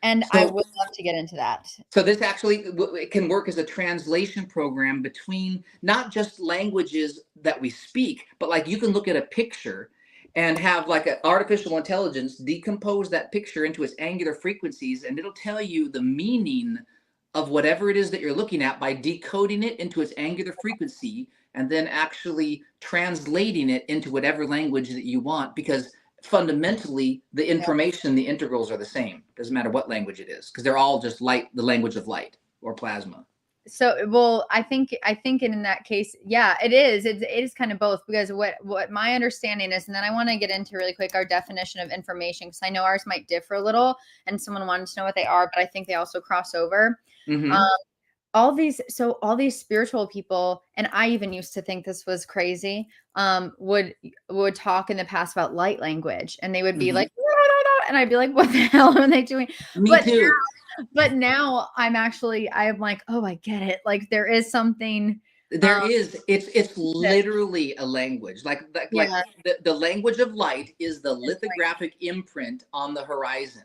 [SPEAKER 1] And so, I would love to get into that.
[SPEAKER 2] So this actually it can work as a translation program between not just languages that we speak, but, like, you can look at a picture and have, like, an artificial intelligence decompose that picture into its angular frequencies, and it'll tell you the meaning of whatever it is that you're looking at by decoding it into its angular frequency, and then actually translating it into whatever language that you want, because fundamentally the information, the integrals are the same. Doesn't matter what language it is, because they're all just light, the language of light or plasma.
[SPEAKER 1] So, well, I think in that case, yeah, it is. It is kind of both, because what my understanding is, and then I want to get into really quick our definition of information, because I know ours might differ a little, and someone wanted to know what they are, but I think they also cross over. Mm-hmm. All these spiritual people, and I even used to think this was crazy, would talk in the past about light language, and they would be like, and I'd be like, what the hell are they doing?
[SPEAKER 2] Me too.
[SPEAKER 1] But now I'm like, oh, I get it. Like, there is something.
[SPEAKER 2] It's literally a language. Like the language of light is the lithographic imprint on the horizon.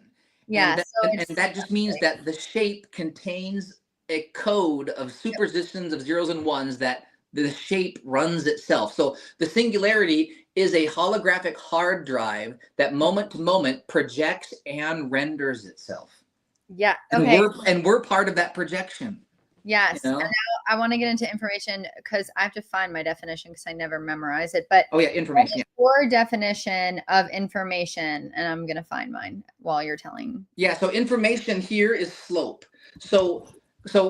[SPEAKER 1] Yeah.
[SPEAKER 2] And that just means that the shape contains a code of superpositions of zeros and ones, that the shape runs itself. So the singularity is a holographic hard drive that moment to moment projects and renders itself.
[SPEAKER 1] Yeah. Okay.
[SPEAKER 2] And we're part of that projection.
[SPEAKER 1] Yes. You know? And now I want to get into information, because I have to find my definition, because I never memorize it. But
[SPEAKER 2] information.
[SPEAKER 1] Your definition of information, and I'm going to find mine while you're telling.
[SPEAKER 2] Yeah. So information here is slope. So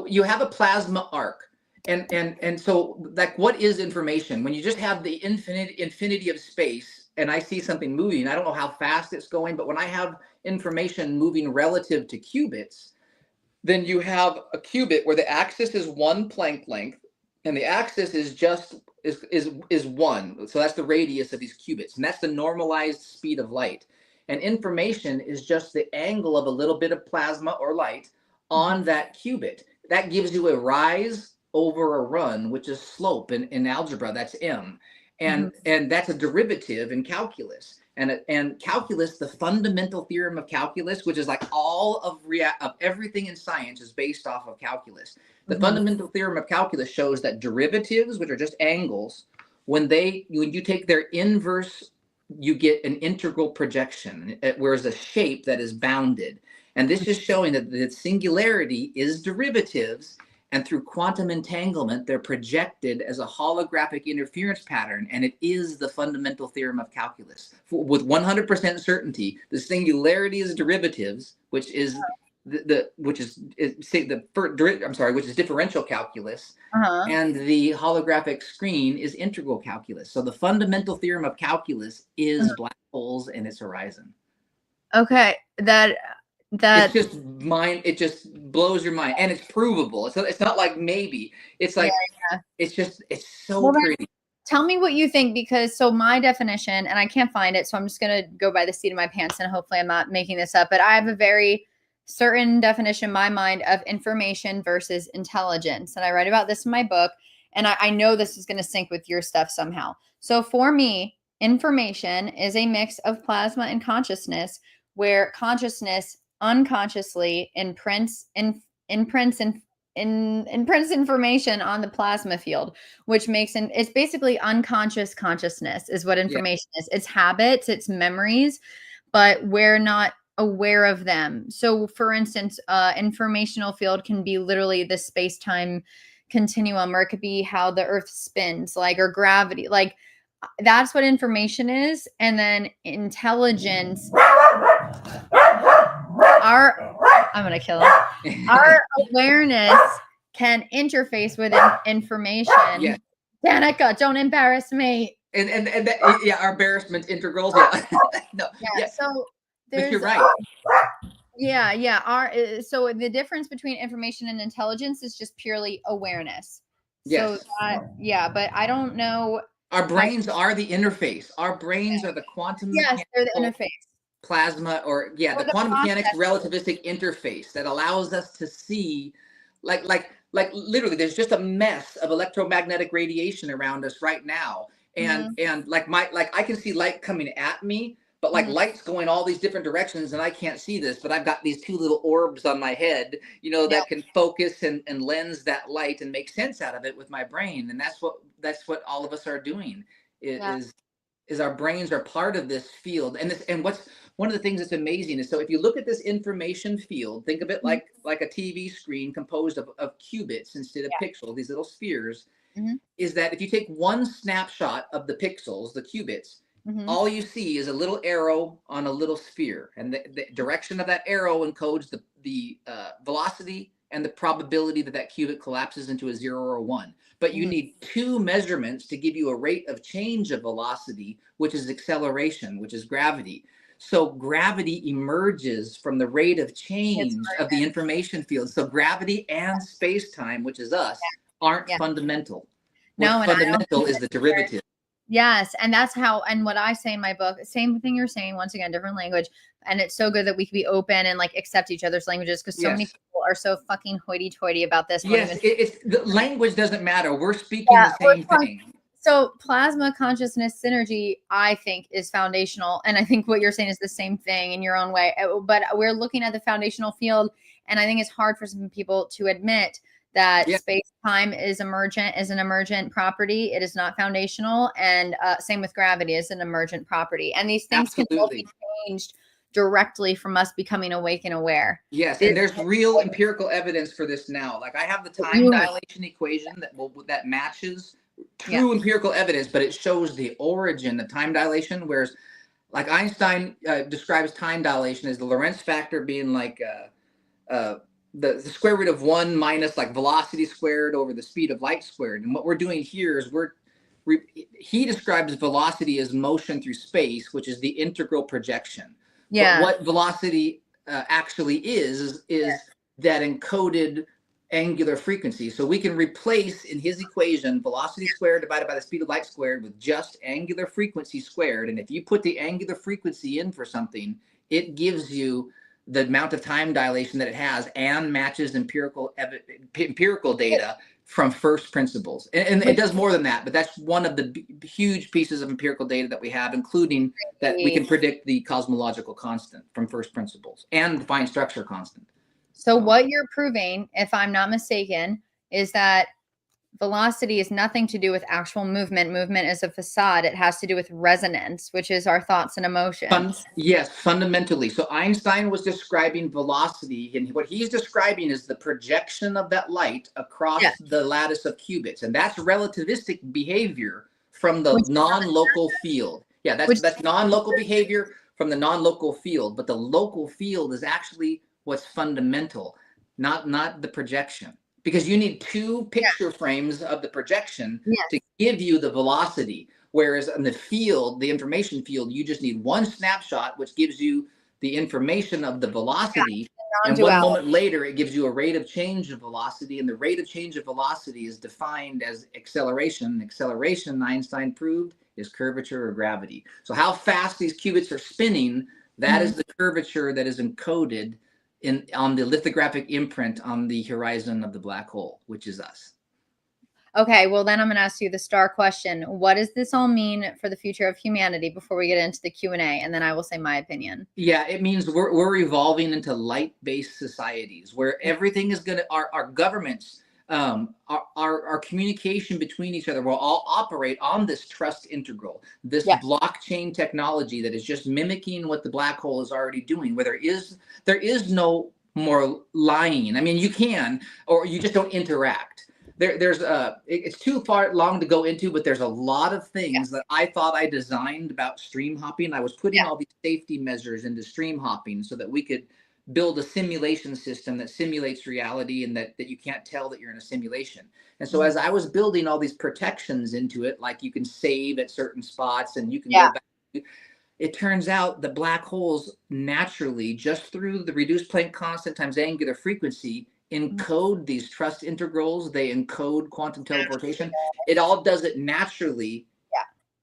[SPEAKER 2] you have a plasma arc, And so, like, what is information? When you just have the infinity of space, and I see something moving, I don't know how fast it's going, but when I have information moving relative to qubits, then you have a qubit where the axis is 1 Planck length, and the axis is just is 1. So that's the radius of these qubits, and that's the normalized speed of light. And information is just the angle of a little bit of plasma or light on that qubit. That gives you a rise over a run, which is slope in algebra. That's m, and that's a derivative in calculus. And calculus, the fundamental theorem of calculus, which is like all of everything in science, is based off of calculus. The fundamental theorem of calculus shows that derivatives, which are just angles, when you take their inverse, you get an integral projection, whereas a shape that is bounded. And this is showing that the singularity is derivatives, and through quantum entanglement, they're projected as a holographic interference pattern, and it is the fundamental theorem of calculus. With 100% certainty, the singularity is derivatives, which is which is differential calculus, and the holographic screen is integral calculus. So the fundamental theorem of calculus is black holes and its horizon.
[SPEAKER 1] Okay,
[SPEAKER 2] it just blows your mind, and it's provable. It's not like maybe. It's like it's so pretty.
[SPEAKER 1] Tell me what you think, because so my definition, and I can't find it, so I'm just gonna go by the seat of my pants, and hopefully I'm not making this up, but I have a very certain definition in my mind of information versus intelligence, and I write about this in my book, and I know this is going to sync with your stuff somehow. So for me, information is a mix of plasma and consciousness, where consciousness unconsciously imprints information on the plasma field, which makes it's basically unconscious consciousness is what information is. It's habits, it's memories, but we're not aware of them. So for instance, informational field can be literally the space-time continuum, or it could be how the earth spins, like, or gravity. Like, that's what information is. And then intelligence, I'm gonna kill him. Our awareness can interface with information.
[SPEAKER 2] Yeah.
[SPEAKER 1] Danica, don't embarrass me.
[SPEAKER 2] And that, our embarrassment integrals. Yeah. No.
[SPEAKER 1] Yeah. So
[SPEAKER 2] but you're right.
[SPEAKER 1] So the difference between information and intelligence is just purely awareness.
[SPEAKER 2] Yes.
[SPEAKER 1] So but I don't know.
[SPEAKER 2] Our brains are the interface. Our brains are the quantum.
[SPEAKER 1] Yes, they're the interface.
[SPEAKER 2] Plasma, or the quantum mechanics relativistic interface that allows us to see, like literally, there's just a mess of electromagnetic radiation around us right now, and I can see light coming at me, but light's going all these different directions, and I can't see this, but I've got these two little orbs on my head, that can focus and lens that light and make sense out of it with my brain, and that's what all of us are doing. Is our brains are part of this field, and what's one of the things that's amazing is, so if you look at this information field, think of it like a TV screen composed of qubits instead of pixels, these little spheres, is that if you take one snapshot of the pixels, the qubits, all you see is a little arrow on a little sphere, and the direction of that arrow encodes the velocity and the probability that qubit collapses into a 0 or a 1. But you need two measurements to give you a rate of change of velocity, which is acceleration, which is gravity. So gravity emerges from the rate of change of the information field. So gravity and space-time, which is us, aren't fundamental. What's fundamental is the derivative.
[SPEAKER 1] Yes. And that's how, and what I say in my book, same thing you're saying, once again, different language. And it's so good that we can be open and accept each other's languages, because so many people are so fucking hoity-toity about this.
[SPEAKER 2] Yes, the language doesn't matter. We're speaking the same thing.
[SPEAKER 1] So plasma consciousness synergy, I think, is foundational. And I think what you're saying is the same thing in your own way. But we're looking at the foundational field. And I think it's hard for some people to admit that space-time is an emergent property. It is not foundational. And same with gravity is an emergent property. And these things can all be changed directly from us becoming awake and aware.
[SPEAKER 2] Yes, and there's real empirical evidence for this now. Like, I have the time dilation equation that matches true empirical evidence, but it shows the origin of time dilation, whereas like Einstein describes time dilation as the Lorentz factor being like the square root of 1 minus like velocity squared over the speed of light squared. And what we're doing here is he describes velocity as motion through space, which is the integral projection.
[SPEAKER 1] Yeah.
[SPEAKER 2] But what velocity actually is that encoded angular frequency. So we can replace in his equation velocity squared divided by the speed of light squared with just angular frequency squared. And if you put the angular frequency in for something, it gives you the amount of time dilation that it has and matches empirical data from first principles. And it does more than that, but that's one of the huge pieces of empirical data that we have, including that we can predict the cosmological constant from first principles and the fine structure constant.
[SPEAKER 1] So what you're proving, if I'm not mistaken, is that velocity is nothing to do with actual movement. Movement is a facade. It has to do with resonance, which is our thoughts and emotions.
[SPEAKER 2] Yes, fundamentally. So Einstein was describing velocity, and what he's describing is the projection of that light across the lattice of qubits. And that's relativistic behavior from the non-local field. Yeah, that's non-local behavior from the non-local field. But the local field is actually what's fundamental, not the projection. Because you need two picture frames of the projection to give you the velocity. Whereas in the field, the information field, you just need one snapshot, which gives you the information of the velocity. And 1 moment later, it gives you a rate of change of velocity. And the rate of change of velocity is defined as acceleration. Acceleration, Einstein proved, is curvature or gravity. So how fast these qubits are spinning, that is the curvature that is encoded on the lithographic imprint on the horizon of the black hole, which is us.
[SPEAKER 1] Okay, well then I'm going to ask you the star question. What does this all mean for the future of humanity before we get into the Q&A? And then I will say my opinion.
[SPEAKER 2] Yeah, it means we're evolving into light-based societies where everything is going to, our governments, our communication between each other will all operate on this trust integral, this blockchain technology that is just mimicking what the black hole is already doing, where there is no more lying. I mean, you can, or you just don't interact. It's too long to go into, but there's a lot of things that I thought I designed about stream hopping. I was putting all these safety measures into stream hopping so that we could build a simulation system that simulates reality and that you can't tell that you're in a simulation. And so as I was building all these protections into it, like you can save at certain spots and you can go back, it turns out the black holes naturally, just through the reduced Planck constant times angular frequency, encode these trust integrals. They encode quantum teleportation. It all does it naturally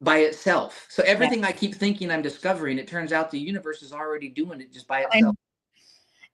[SPEAKER 2] by itself. So everything I keep thinking I'm discovering, it turns out the universe is already doing it just by itself.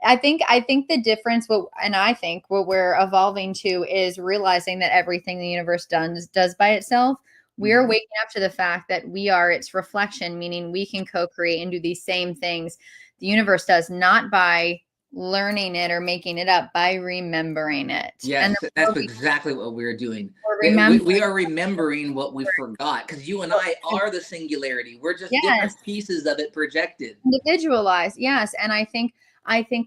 [SPEAKER 1] I think the difference, what we're evolving to is realizing that everything the universe does by itself. We are waking up to the fact that we are its reflection, meaning we can co-create and do these same things the universe does, not by learning it or making it up, by remembering it.
[SPEAKER 2] Yes, that's exactly what we're doing. We are remembering what we forgot, because you and I are the singularity. We're just different pieces of it projected.
[SPEAKER 1] Individualized, yes. And I think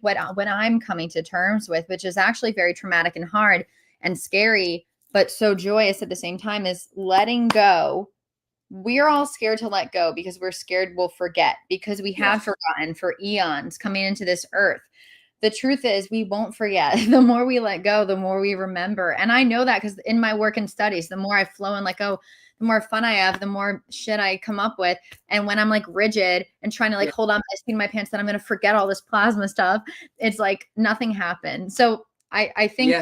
[SPEAKER 1] what I'm coming to terms with, which is actually very traumatic and hard and scary, but so joyous at the same time, is letting go. We're all scared to let go because we're scared we'll forget, because we have forgotten for eons coming into this earth. The truth is we won't forget. The more we let go, the more we remember. And I know that because in my work and studies, the more I flow and let go, the more fun I have, the more shit I come up with. And when I'm like rigid and trying to like hold on my seat in my pants that I'm going to forget all this plasma stuff, it's like nothing happened. So I think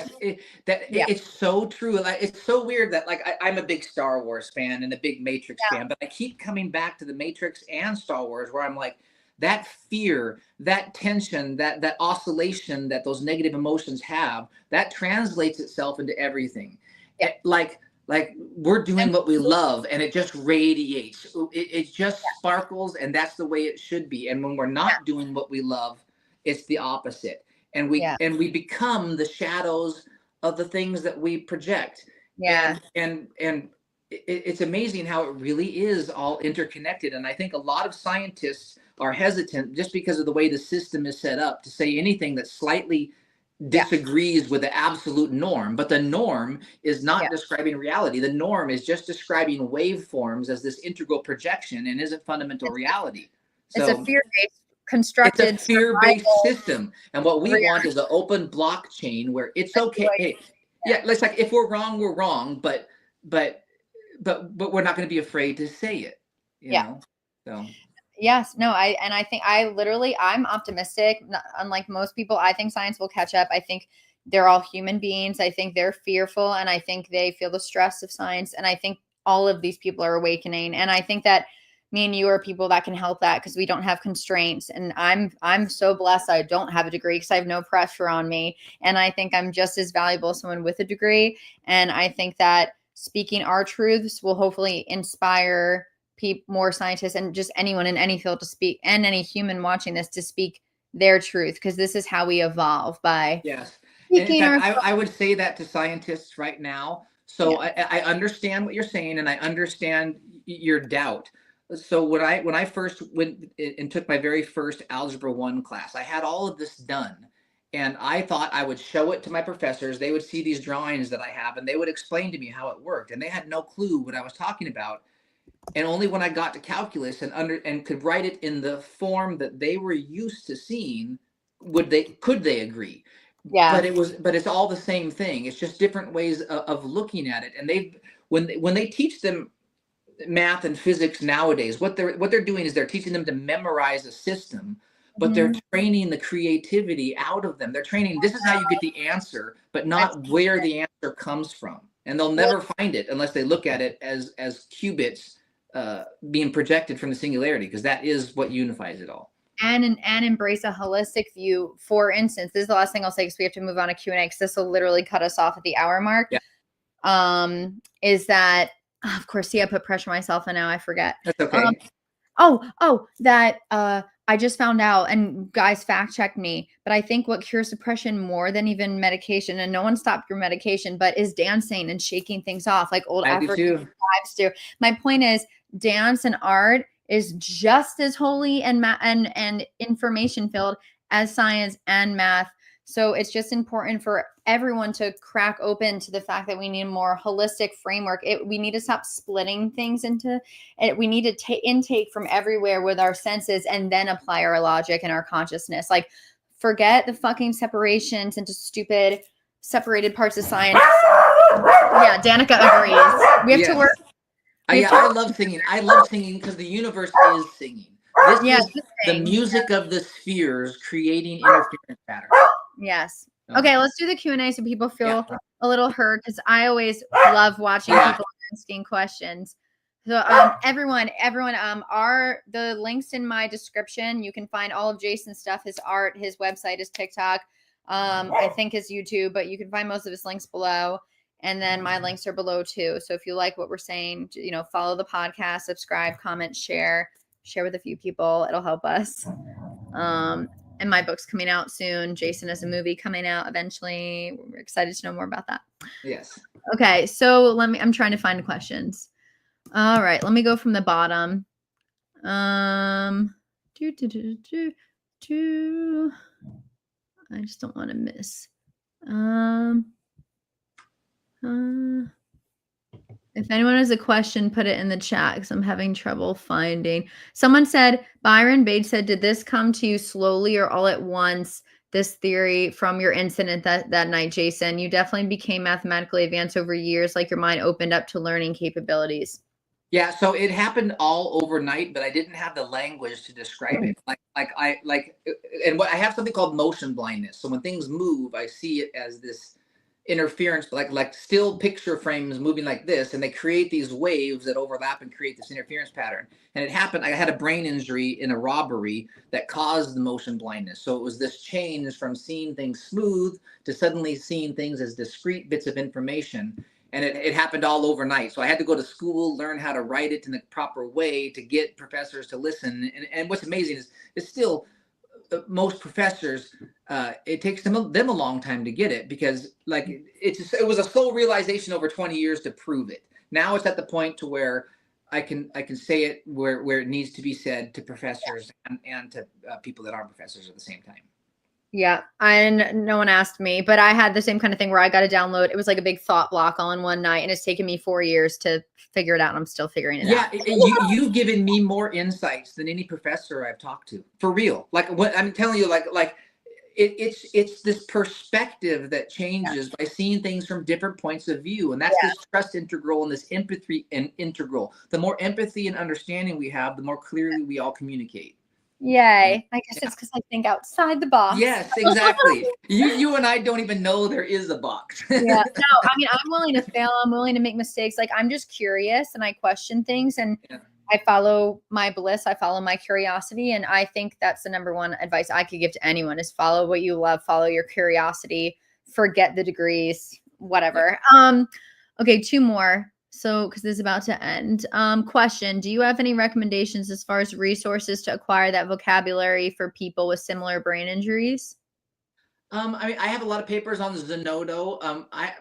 [SPEAKER 2] it's so true. Like, it's so weird that like I'm a big Star Wars fan and a big Matrix fan, but I keep coming back to the Matrix and Star Wars, where I'm like, that fear, that tension, that oscillation that those negative emotions have, that translates itself into everything. Like we're doing what we love, and it just radiates. It just sparkles, and that's the way it should be. And when we're not doing what we love, it's the opposite. And we become the shadows of the things that we project. And it's amazing how it really is all interconnected. And I think a lot of scientists are hesitant, just because of the way the system is set up, to say anything that slightly disagrees with the absolute norm. But the norm is not describing reality. The norm is just describing waveforms as this integral projection and isn't fundamental reality. So
[SPEAKER 1] it's a fear-based constructed
[SPEAKER 2] It's a fear-based
[SPEAKER 1] survival
[SPEAKER 2] system. And what we want is an open blockchain where it's okay. Hey, yeah, let's like if we're wrong, but we're not going to be afraid to say it, you know? So
[SPEAKER 1] yes, no, I think I'm optimistic. Unlike most people, I think science will catch up. I think they're all human beings. I think they're fearful, and I think they feel the stress of science. And I think all of these people are awakening. And I think that me and you are people that can help that because we don't have constraints. And I'm so blessed I don't have a degree because I have no pressure on me. And I think I'm just as valuable as someone with a degree. And I think that speaking our truths will hopefully inspire more scientists and just anyone in any field to speak, and any human watching this to speak their truth, because this is how we evolve, by
[SPEAKER 2] speaking. And in fact, I would say that to scientists right now. So I understand what you're saying, and I understand your doubt. So when I first went and took my very first Algebra 1 class, I had all of this done. And I thought I would show it to my professors. They would see these drawings that I have, and they would explain to me how it worked. And they had no clue what I was talking about. And only when I got to calculus and could write it in the form that they were used to seeing could they agree. But it's all the same thing. It's just different ways of looking at it. And when they teach them math and physics nowadays, what they're doing is they're teaching them to memorize a system, but they're training the creativity out of them. They're training, this is how you get the answer, but not where the answer comes from. And they'll never find it unless they look at it as qubits being projected from the singularity, because that is what unifies it all.
[SPEAKER 1] And embrace a holistic view. For instance, this is the last thing I'll say because we have to move on to Q&A, because this will literally cut us off at the hour mark. Is that, of course, see, I put pressure on myself and now I forget.
[SPEAKER 2] That's okay.
[SPEAKER 1] That I just found out, and guys fact check me, but I think what cures depression more than even medication, and no one stopped your medication, but is dancing and shaking things off like old African tribes do. My point is, dance and art is just as holy and information filled as science and math. So it's just important for everyone to crack open to the fact that we need a more holistic framework. We need to stop splitting things into it. We need to intake from everywhere with our senses and then apply our logic and our consciousness. Like, forget the fucking separations into stupid separated parts of science. Yeah, Danica agrees. We have to work.
[SPEAKER 2] I love singing. I love singing because the universe is singing. This is the music of the spheres creating interference patterns.
[SPEAKER 1] Yes. Okay, let's do the Q&A so people feel a little heard, because I always love watching people asking questions. So everyone, are the links in my description. You can find all of Jason's stuff, his art, his website, his TikTok, I think his YouTube, but you can find most of his links below. And then my links are below too. So if you like what we're saying, follow the podcast, subscribe, comment, share with a few people. It'll help us. And my book's coming out soon. Jason has a movie coming out eventually. We're excited to know more about that.
[SPEAKER 2] Yes.
[SPEAKER 1] Okay. So I'm trying to find the questions. All right. Let me go from the bottom. I just don't want to miss. If anyone has a question, put it in the chat, because I'm having trouble finding. Someone said, Byron Bates said, did this come to you slowly or all at once, this theory, from your incident that night, Jason? You definitely became mathematically advanced over years, like your mind opened up to learning capabilities.
[SPEAKER 2] Yeah, so it happened all overnight, but I didn't have the language to describe it. And I have something called motion blindness. So when things move, I see it as this interference, like still picture frames moving like this, and they create these waves that overlap and create this interference pattern. And it happened, I had a brain injury in a robbery that caused the motion blindness. So it was this change from seeing things smooth to suddenly seeing things as discrete bits of information. And it happened all overnight. So I had to go to school, learn how to write it in the proper way to get professors to listen. And what's amazing is still, most professors, it takes them a long time to get it, because it was a slow realization over 20 years to prove it. Now it's at the point to where I can say it where it needs to be said to professors and to people that aren't professors at the same time.
[SPEAKER 1] Yeah, and no one asked me, but I had the same kind of thing where I got to download. It was like a big thought block all in one night, and it's taken me 4 years to figure it out, and I'm still figuring it out.
[SPEAKER 2] You've given me more insights than any professor I've talked to, for real. Like what I'm telling you, it's this perspective that changes by seeing things from different points of view, and that's this trust integral and this empathy and integral. The more empathy and understanding we have, the more clearly we all communicate.
[SPEAKER 1] Yay. I guess it's because I think outside the box.
[SPEAKER 2] Yes, exactly. You and I don't even know there is a box.
[SPEAKER 1] Yeah. No, I mean, I'm willing to fail. I'm willing to make mistakes. Like, I'm just curious and I question things, and I follow my bliss. I follow my curiosity. And I think that's the number one advice I could give to anyone is follow what you love, follow your curiosity, forget the degrees, whatever. Okay, 2 more. So, because this is about to end. Question: do you have any recommendations as far as resources to acquire that vocabulary for people with similar brain injuries?
[SPEAKER 2] I mean, I have a lot of papers on Zenodo.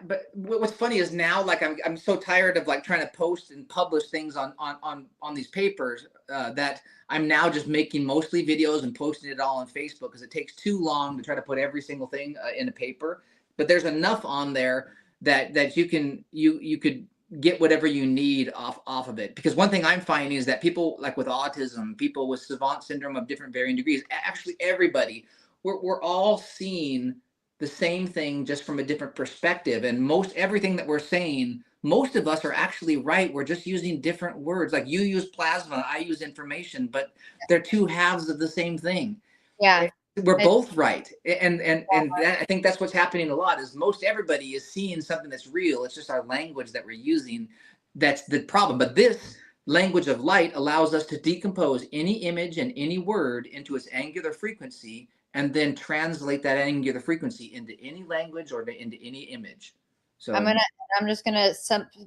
[SPEAKER 2] But what's funny is now, like, I'm so tired of like trying to post and publish things on these papers that I'm now just making mostly videos and posting it all on Facebook because it takes too long to try to put every single thing in a paper. But there's enough on there that you could get whatever you need off of it. Because one thing I'm finding is that people like with autism, people with savant syndrome of different varying degrees, actually everybody, we're all seeing the same thing just from a different perspective. And most everything that we're saying, most of us are actually right. We're just using different words. Like you use plasma, I use information, but they're 2 halves of the same thing.
[SPEAKER 1] Yeah.
[SPEAKER 2] We're both right. And that, I think that's what's happening a lot is most everybody is seeing something that's real. It's just our language that we're using that's the problem. But this language of light allows us to decompose any image and any word into its angular frequency and then translate that angular frequency into any language or into any image. So
[SPEAKER 1] I'm just gonna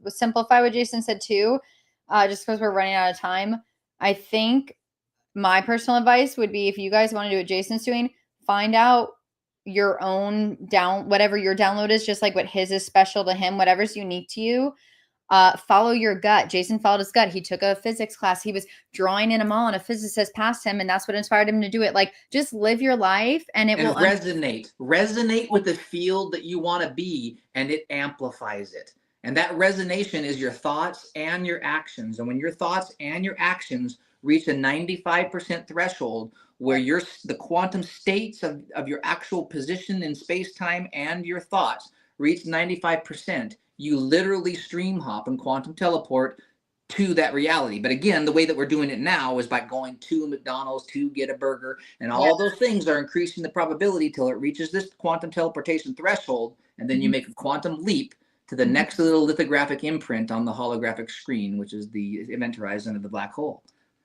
[SPEAKER 1] simplify what Jason said too, just because we're running out of time. I think my personal advice would be if you guys want to do what Jason's doing, find out your own whatever your download is, just like what his is special to him, whatever's unique to you. Follow your gut. Jason followed his gut. He took a physics class. He was drawing in a mall and a physicist passed him, and that's what inspired him to do it. Like, just live your life and it will
[SPEAKER 2] resonate with the field that you want to be, and it amplifies it. And that resonation is your thoughts and your actions. And when your thoughts and your actions reach a 95% threshold where the quantum states of your actual position in space-time and your thoughts reach 95%, you literally stream hop and quantum teleport to that reality. But again, the way that we're doing it now is by going to McDonald's to get a burger, and all those things are increasing the probability till it reaches this quantum teleportation threshold, and then you make a quantum leap to the next little lithographic imprint on the holographic screen, which is the event horizon of the black hole.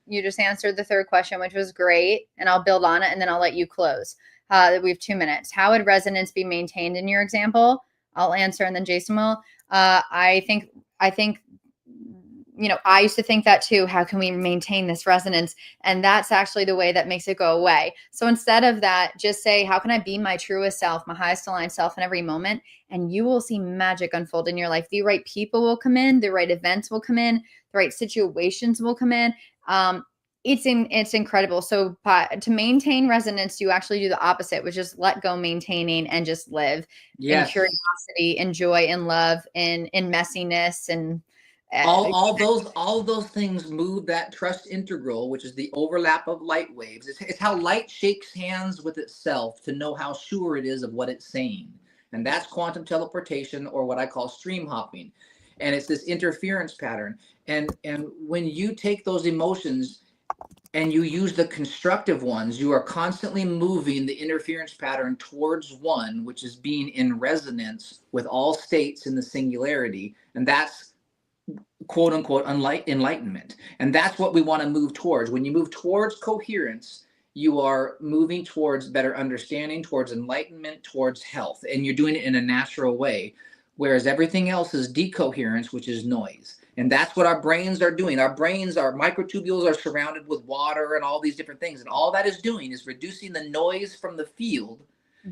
[SPEAKER 1] You just answered the 3rd question, which was great, and I'll build on it, and then I'll let you close. We have 2 minutes. How would resonance be maintained in your example? I'll answer, and then Jason will. I think, I used to think that too. How can we maintain this resonance? And that's actually the way that makes it go away. So instead of that, just say, how can I be my truest self, my highest aligned self in every moment? And you will see magic unfold in your life. The right people will come in, the right events will come in, the right situations will come in. It's incredible. So to maintain resonance, you actually do the opposite, which is let go maintaining and just live in curiosity, in joy, in love, in messiness, and
[SPEAKER 2] all those things move that trust integral, which is the overlap of light waves. It's how light shakes hands with itself to know how sure it is of what it's saying. And that's quantum teleportation, or what I call stream hopping. And it's this interference pattern. And when you take those emotions and you use the constructive ones, you are constantly moving the interference pattern towards one, which is being in resonance with all states in the singularity. And that's quote unquote enlightenment. And that's what we want to move towards. When you move towards coherence, you are moving towards better understanding, towards enlightenment, towards health. And you're doing it in a natural way. Whereas everything else is decoherence, which is noise. And that's what our brains are doing. Our microtubules are surrounded with water and all these different things. And all that is doing is reducing the noise from the field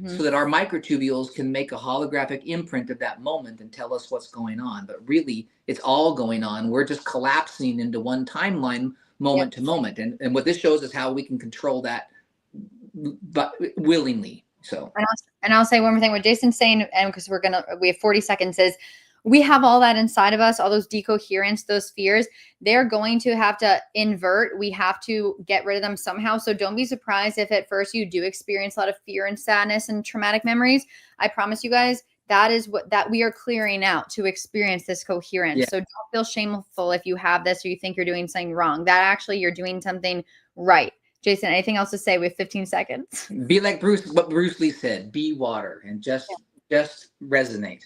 [SPEAKER 2] so that our microtubules can make a holographic imprint of that moment and tell us what's going on. But really, it's all going on. We're just collapsing into one timeline, moment to moment. And what this shows is how we can control that but willingly. So,
[SPEAKER 1] and I'll say one more thing. What Jason's saying, and because we have 40 seconds, is we have all that inside of us, all those decoherence, those fears. They're going to have to invert. We have to get rid of them somehow. So don't be surprised if at first you do experience a lot of fear and sadness and traumatic memories. I promise you guys, that is that we are clearing out to experience this coherence.
[SPEAKER 2] yeah.
[SPEAKER 1] So don't feel shameful if you have this or you think you're doing something wrong. That actually you're doing something right. Jason, anything else to say? We have 15 seconds.
[SPEAKER 2] Be like what Bruce Lee said, be water, and just resonate.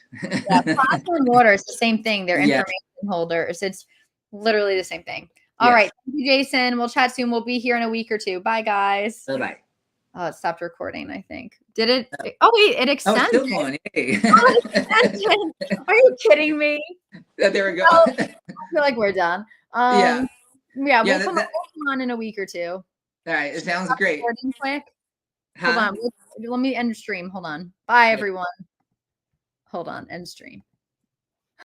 [SPEAKER 1] Yeah, plasma and water is the same thing. They're
[SPEAKER 2] Yeah.
[SPEAKER 1] information holders. It's literally the same thing. All
[SPEAKER 2] Yes.
[SPEAKER 1] right. Thank you, Jason. We'll chat soon. We'll be here in a week or two. Bye, guys.
[SPEAKER 2] Bye-bye.
[SPEAKER 1] Oh, it stopped recording, I think. Did it? Oh, wait, it
[SPEAKER 2] Oh,
[SPEAKER 1] extended.
[SPEAKER 2] it's still going. Hey.
[SPEAKER 1] Oh, it extended. Are you kidding me?
[SPEAKER 2] There we go.
[SPEAKER 1] Oh, I feel like we're done.
[SPEAKER 2] Yeah.
[SPEAKER 1] Yeah,
[SPEAKER 2] Yeah,
[SPEAKER 1] we'll come on in a week or two.
[SPEAKER 2] All right. It sounds great.
[SPEAKER 1] Quick.
[SPEAKER 2] Huh?
[SPEAKER 1] Hold on. Let me end stream. Hold on. Bye, everyone. Hold on. End stream.